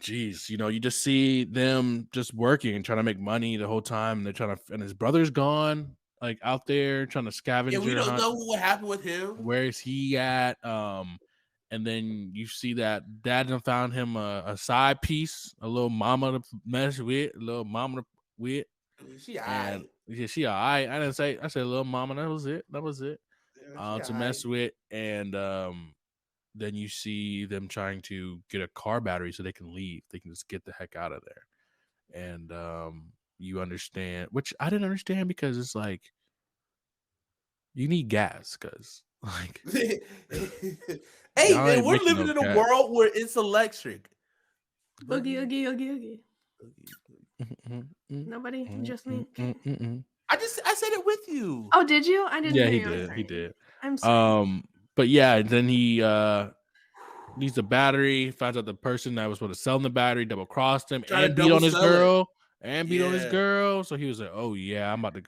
geez, you just see them just working and trying to make money the whole time. They're trying to, and his brother's gone, like out there trying to scavenge. Yeah, we don't know what happened with him. Where is he at? And then you see that dad done found him a side piece, a little mama to mess with, She alright. Yeah, she all right. I said little mama, that was it. Yeah, To mess with. And then you see them trying to get a car battery so they can leave. They can just get the heck out of there. And you understand, which I didn't understand because it's like you need gas because like hey y'all man, ain't we're making living no in a gas. world where it's electric. Oogie, oogie, oogie, oogie. Nobody? Just me? Okay. I said it with you. Oh, did you? I didn't Yeah, hear he you. I'm did. sorry. He did. I'm sorry. But yeah, then he needs a battery, finds out the person that was supposed to sell him the battery double crossed him Trying to and beat on his double sell it. girl. And beat on his Yeah. girl. So he was like, oh yeah, I'm about to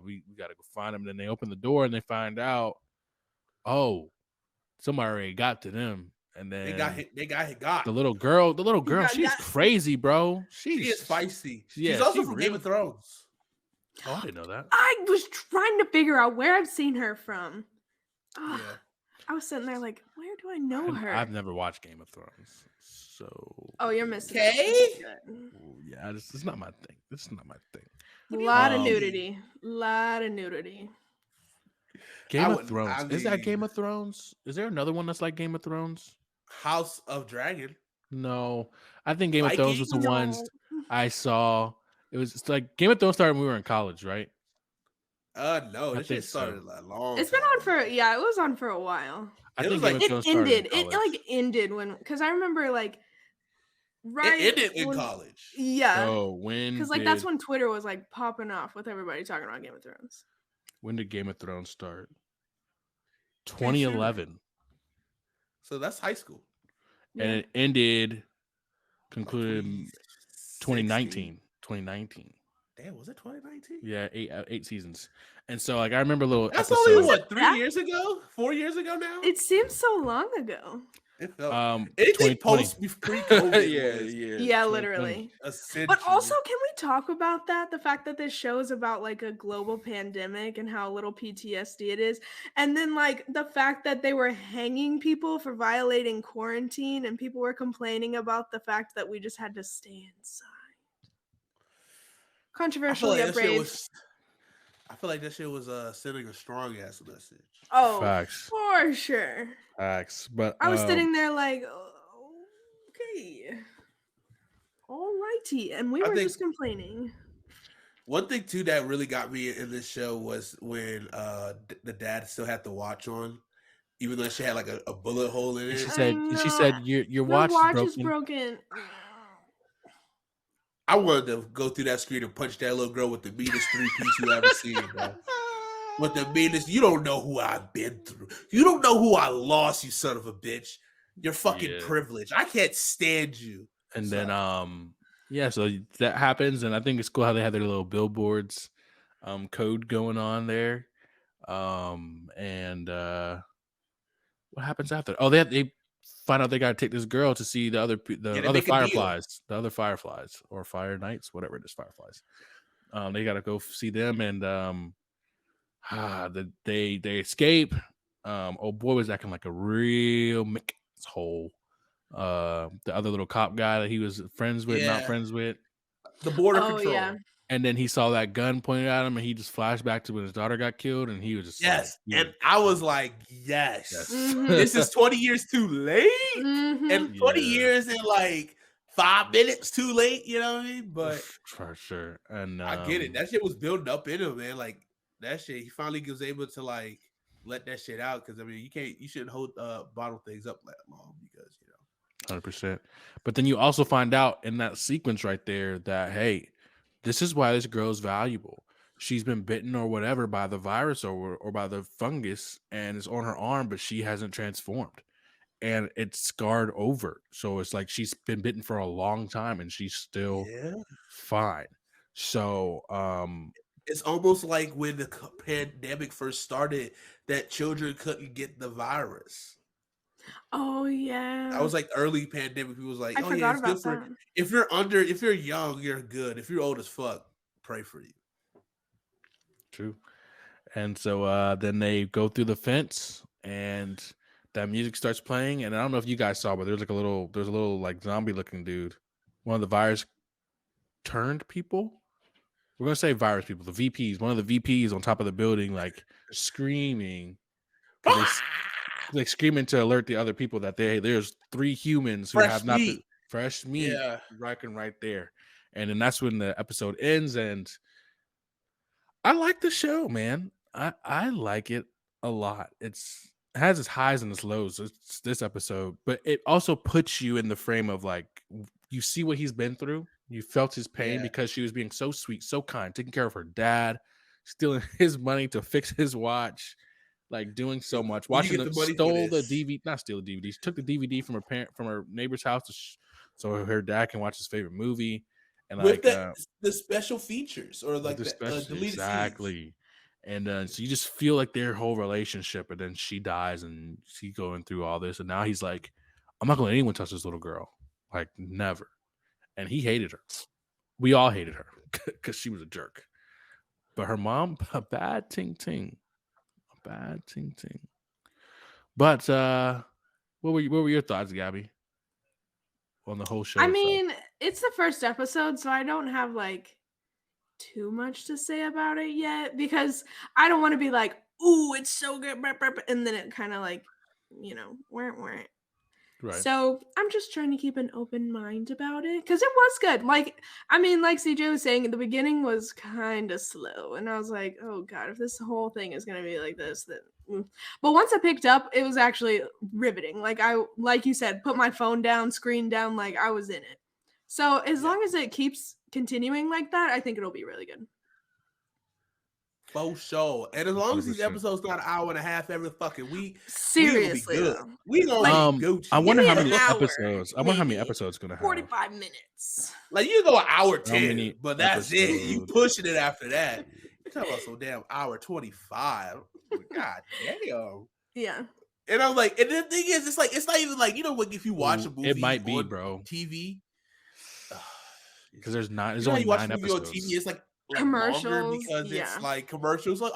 we gotta go find him. And then they open the door and they find out, oh, somebody already got to them. And then They got hit. the little girl, got she's got. crazy, bro. She is feisty. Yeah, She's also she from really- Game of Thrones. Oh, I didn't know that. I was trying to figure out where I've seen her from. Oh, Yeah. I was sitting there like, where do I know her? I've never watched Game of Thrones. So Oh, you're missing. Okay. yeah, it's not my thing. This is not my thing. Lot of Um, nudity. Lot of nudity. Game I of wouldn't- Thrones. I Is that mean- Game of Thrones? Is there another one that's like Game of Thrones? House of Dragon. No, I think Game of Thrones was the Vikings? ones I saw. It's like Game of Thrones started when we were in college, right? No, I this think shit started a long. It's been time on ago. for it was on for a while. I It think was like- Game of It Thrones started in ended. It college. like ended when because I remember like right It ended in when- college. Yeah. Oh, when? Because like that's when Twitter was like popping off with everybody talking about Game of Thrones. When did Game of Thrones start? sure. 2011, So that's high school. and Yeah. it ended, concluded 2019. 2019. Damn, was it 2019? Yeah, eight seasons. And so like I remember little That's episodes. only what that- 3 years ago, 4 years ago now. It seems so long ago. It felt Um, anything 2020. post pre-COVID. yeah, was yeah. Yeah, 2020. literally. a century. But also, can we talk about that? The fact that this show is about like a global pandemic and how little PTSD it is. And then like the fact that they were hanging people for violating quarantine and people were complaining about the fact that we just had to stay inside. I feel Controversially like that shit upraised. was. I feel like that shit was sending a strong ass message. Oh, Facts. for sure. Facts. But I was sitting there like, oh, okay, all righty, and we I were think just complaining. one thing too that really got me in this show was when the dad still had the watch on, even though she had like a bullet hole in and it. she said your The watch is is broken. broken. I wanted to go through that screen and punch that little girl with the meanest 3-piece you ever seen, bro. With the meanest, you don't know who I've been through. You don't know who I lost, you son of a bitch. You're fucking privileged. I can't stand you. And then yeah, so that happens, and I think it's cool how they have their little billboards code going on there. And what happens after? Oh, they find out they got to take this girl to see the other fireflies, the other fireflies or fire knights, whatever it is, fireflies. They got to go see them, and they escape. Old boy was acting like a real hole. The other little cop guy that he was friends with, not friends with, the border control. Yeah. And then he saw that gun pointed at him, and he just flashed back to when his daughter got killed, and he was just and I was like, this is 20 years too late, and 20 years in like 5 minutes too late. You know what I mean? But for sure, and I get it. That shit was building up in him, man. Like that shit, he finally was able to like let that shit out because I mean, you shouldn't hold bottle things up that long because 100%. But then you also find out in that sequence right there that hey, this is why this girl is valuable. She's been bitten or whatever by the virus or by the fungus, and it's on her arm, but she hasn't transformed, and it's scarred over. So it's like she's been bitten for a long time, and she's still fine. So it's almost like when the pandemic first started, that children couldn't get the virus. Oh yeah, that was like early pandemic. People was like, I forgot it's about good for that. if you're young, you're good. If you're old as fuck, pray for you. True. And so then they go through the fence, and that music starts playing. And I don't know if you guys saw, but there's a little like zombie looking dude. One of the virus turned people. We're gonna say virus people. The VPs. One of the VPs on top of the building, like screaming. Like screaming to alert the other people that there's 3 humans who have not been fresh meat rocking right there. And then that's when the episode ends. And I like the show, man. I like it a lot. It has its highs and its lows. It's this episode, but it also puts you in the frame of like you see what he's been through. You felt his pain because she was being so sweet, so kind, taking care of her dad, stealing his money to fix his watch. Like doing so much, watching them stole the DVD, not steal the DVDs, took the DVD from her neighbor's house so her dad can watch his favorite movie, and with the special features or like the deleted exactly. scenes. And so you just feel like their whole relationship, and then she dies, and she's going through all this, and now he's like, I'm not gonna let anyone touch this little girl, like never. And he hated her. We all hated her because she was a jerk, but her mom, a bad ting. Bad ting. But what were your thoughts, Gabby, on the whole show? I mean, it's the first episode, so I don't have like too much to say about it yet because I don't want to be like, "Ooh, it's so good," and then it kind of like, weren't. Right. So I'm just trying to keep an open mind about it because it was good. Like, I mean, like CJ was saying, the beginning was kind of slow, and I was like, "Oh God, if this whole thing is gonna be like this, then." But once I picked up, it was actually riveting. Like you said, put my phone down, screen down, like I was in it. So as long as it keeps continuing like that, I think it'll be really good. For sure. And as long as these episodes got an hour and a half every fucking week, seriously, we gonna be Gucci. I wonder how many episodes. I wonder how many episodes gonna have. 45 minutes. Like you go an hour 10, but that's it. You pushing it after that. You talking about some damn hour 25. God damn. Yeah. And I'm like, and the thing is, it's like it's not even like like if you watch a movie, it might be, bro, TV, because there's only 9 episodes. On TV, it's like commercials because it's like commercials. Like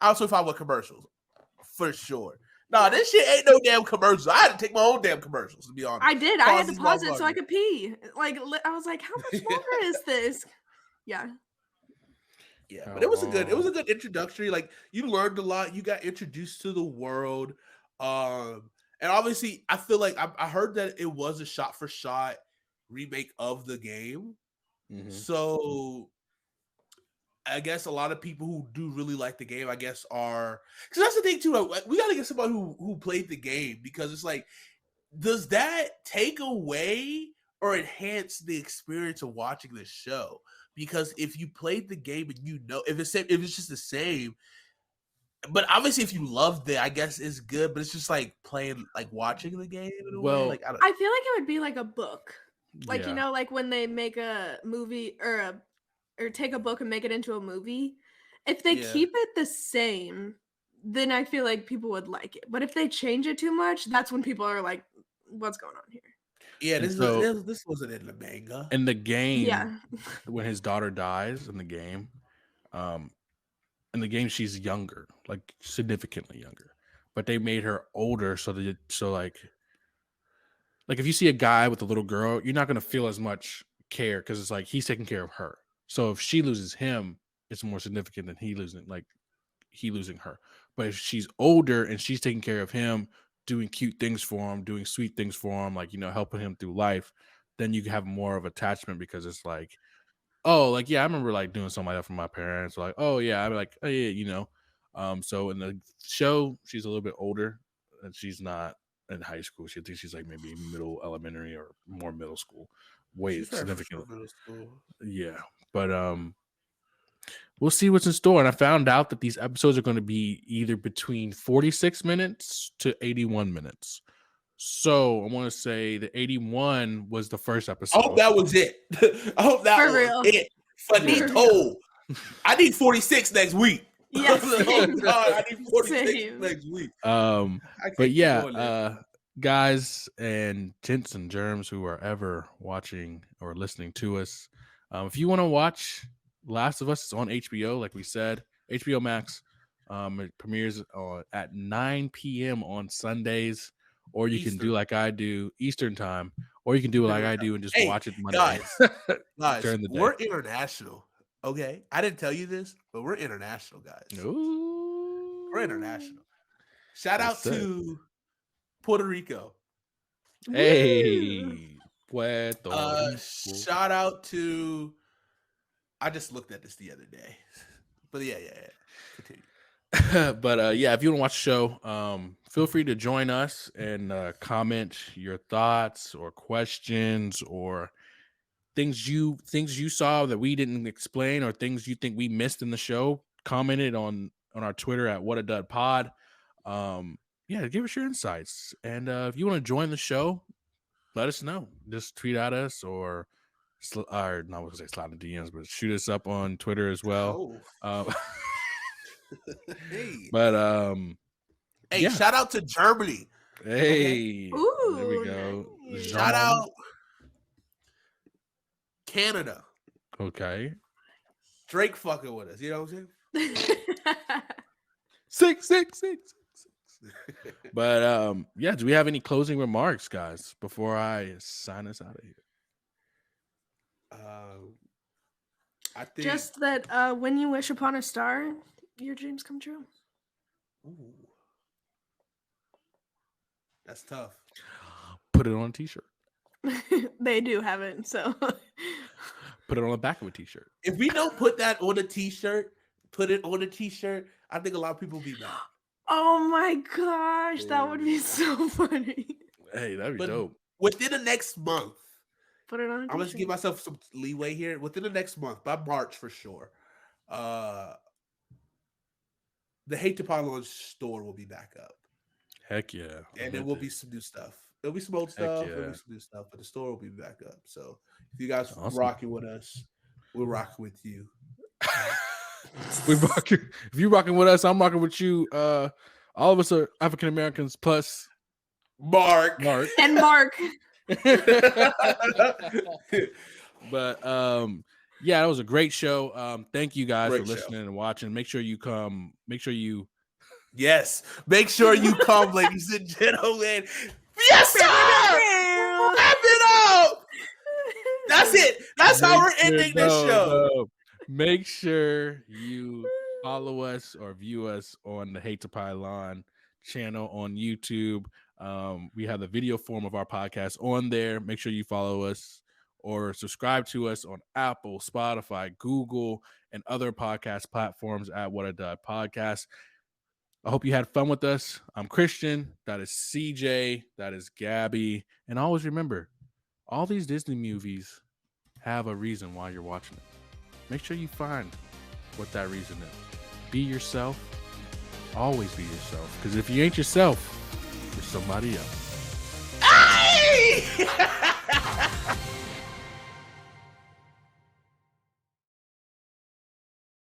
I'll switch out with commercials for sure. Nah, this shit ain't no damn commercials. I had to take my own damn commercials to be honest. I did. I had to pause it so I could pee. Like I was like, how much longer is this? Yeah. Yeah, but it was a good introductory. Like you learned a lot. You got introduced to the world. And obviously, I feel like I heard that it was a shot for shot remake of the game. Mhm. So I guess a lot of people who do really like the game, I guess, are because that's the thing too. Like, we got to get somebody who played the game because it's like, does that take away or enhance the experience of watching the show? Because if you played the game and you know if it's just the same, but obviously if you loved it, I guess it's good. But it's just like playing, like watching the game in a way. Well, Like I feel like it would be like a book, like yeah. you know, like when they make a movie or take a book and make it into a movie. If they Yeah. keep it the same, then I feel like people would like it. But if they change it too much, that's when people are like, "What's going on here?" Yeah, And this so- this wasn't in the manga. In the game, Yeah. when his daughter dies in the game, in the game she's younger, like significantly younger, but they made her older so like if you see a guy with a little girl, you're not gonna feel as much care because it's like he's taking care of her. So if she loses him, it's more significant than he losing her. But if she's older and she's taking care of him, doing cute things for him, doing sweet things for him, like, you know, helping him through life, then you can have more of attachment because it's like, oh, like, yeah, I remember like doing something like that for my parents. Like, oh yeah, I'm like, oh yeah, you know. So in the show, she's a little bit older and she's not in high school. She thinks she's like maybe middle elementary or more middle school. Way She's very significant. middle school. Yeah. But we'll see what's in store. And I found out that these episodes are going to be either between 46 minutes to 81 minutes. So I want to say the 81 was the first episode. I hope that was it. I hope that For was real. it. Finito. I need 46 next week. Yes. Oh, God, I need 46 Same. next week. But yeah, guys and gents and germs who are ever watching or listening to us, if you want to watch Last of Us, it's on HBO, like we said, HBO Max. It premieres at 9 p.m. on Sundays, or you can do like I do, Eastern time, or you can do like I do and just watch it Monday. Guys, during the day. we're international. Okay, I didn't tell you this, but we're international, guys. Ooh. We're international. Shout That's out it. to Puerto Rico. Hey, Puerto Rico. Shout out to. I just looked at this the other day, but yeah. Continue. But yeah, if you want to watch the show, feel free to join us and comment your thoughts or questions or things you saw that we didn't explain or things you think we missed in the show. Comment it on our Twitter at Whattadud Pod. Yeah, give us your insights. And if you want to join the show, let us know. Just tweet at us or not going to say slide in the DMs, but shoot us up on Twitter as well. Hey. But hey, yeah. shout out to Germany. Hey, Ooh, there we go. nice. Shout out Canada. Okay. Drake fucking with us. You know what I'm saying? 666. But yeah, do we have any closing remarks, guys, before I sign us out of here? I think Just that when you wish upon a star, your dreams come true. Ooh. That's tough. Put it on a t-shirt. They do have it, so Put it on the back of a t-shirt. If we don't put that on a t-shirt, I think a lot of people will be mad. oh my gosh, that would be so funny. Hey, that'd be But dope. within the next month, Put it on. I'm gonna give myself some leeway here. Within the next month, by March for sure, the Hate to Launch store will be back up. Heck yeah. And there will be some new stuff. There'll be some old stuff. There'll be some new stuff, but the store will be back up. So if you guys are rocking with us, we're rocking with you. If you're rocking with us, I'm rocking with you. All of us are African Americans plus Mark. And Mark. But yeah, that was a great show. Thank you guys for listening and watching. Make sure you come. Yes, make sure you come, ladies and gentlemen. Yes, sir. Wrap it up. That's it. That's how we're ending this show. Make sure you follow us or view us on the Hate to Pylon channel on YouTube. We have the video form of our podcast on there. Make sure you follow us or subscribe to us on Apple, Spotify, Google, and other podcast platforms at Whattadud Podcast. I hope you had fun with us. I'm Christian. That is CJ. That is Gabby. And always remember, all these Disney movies have a reason why you're watching it. Make sure you find what that reason is. Be yourself. Always be yourself. Because if you ain't yourself, you're somebody else. Hey!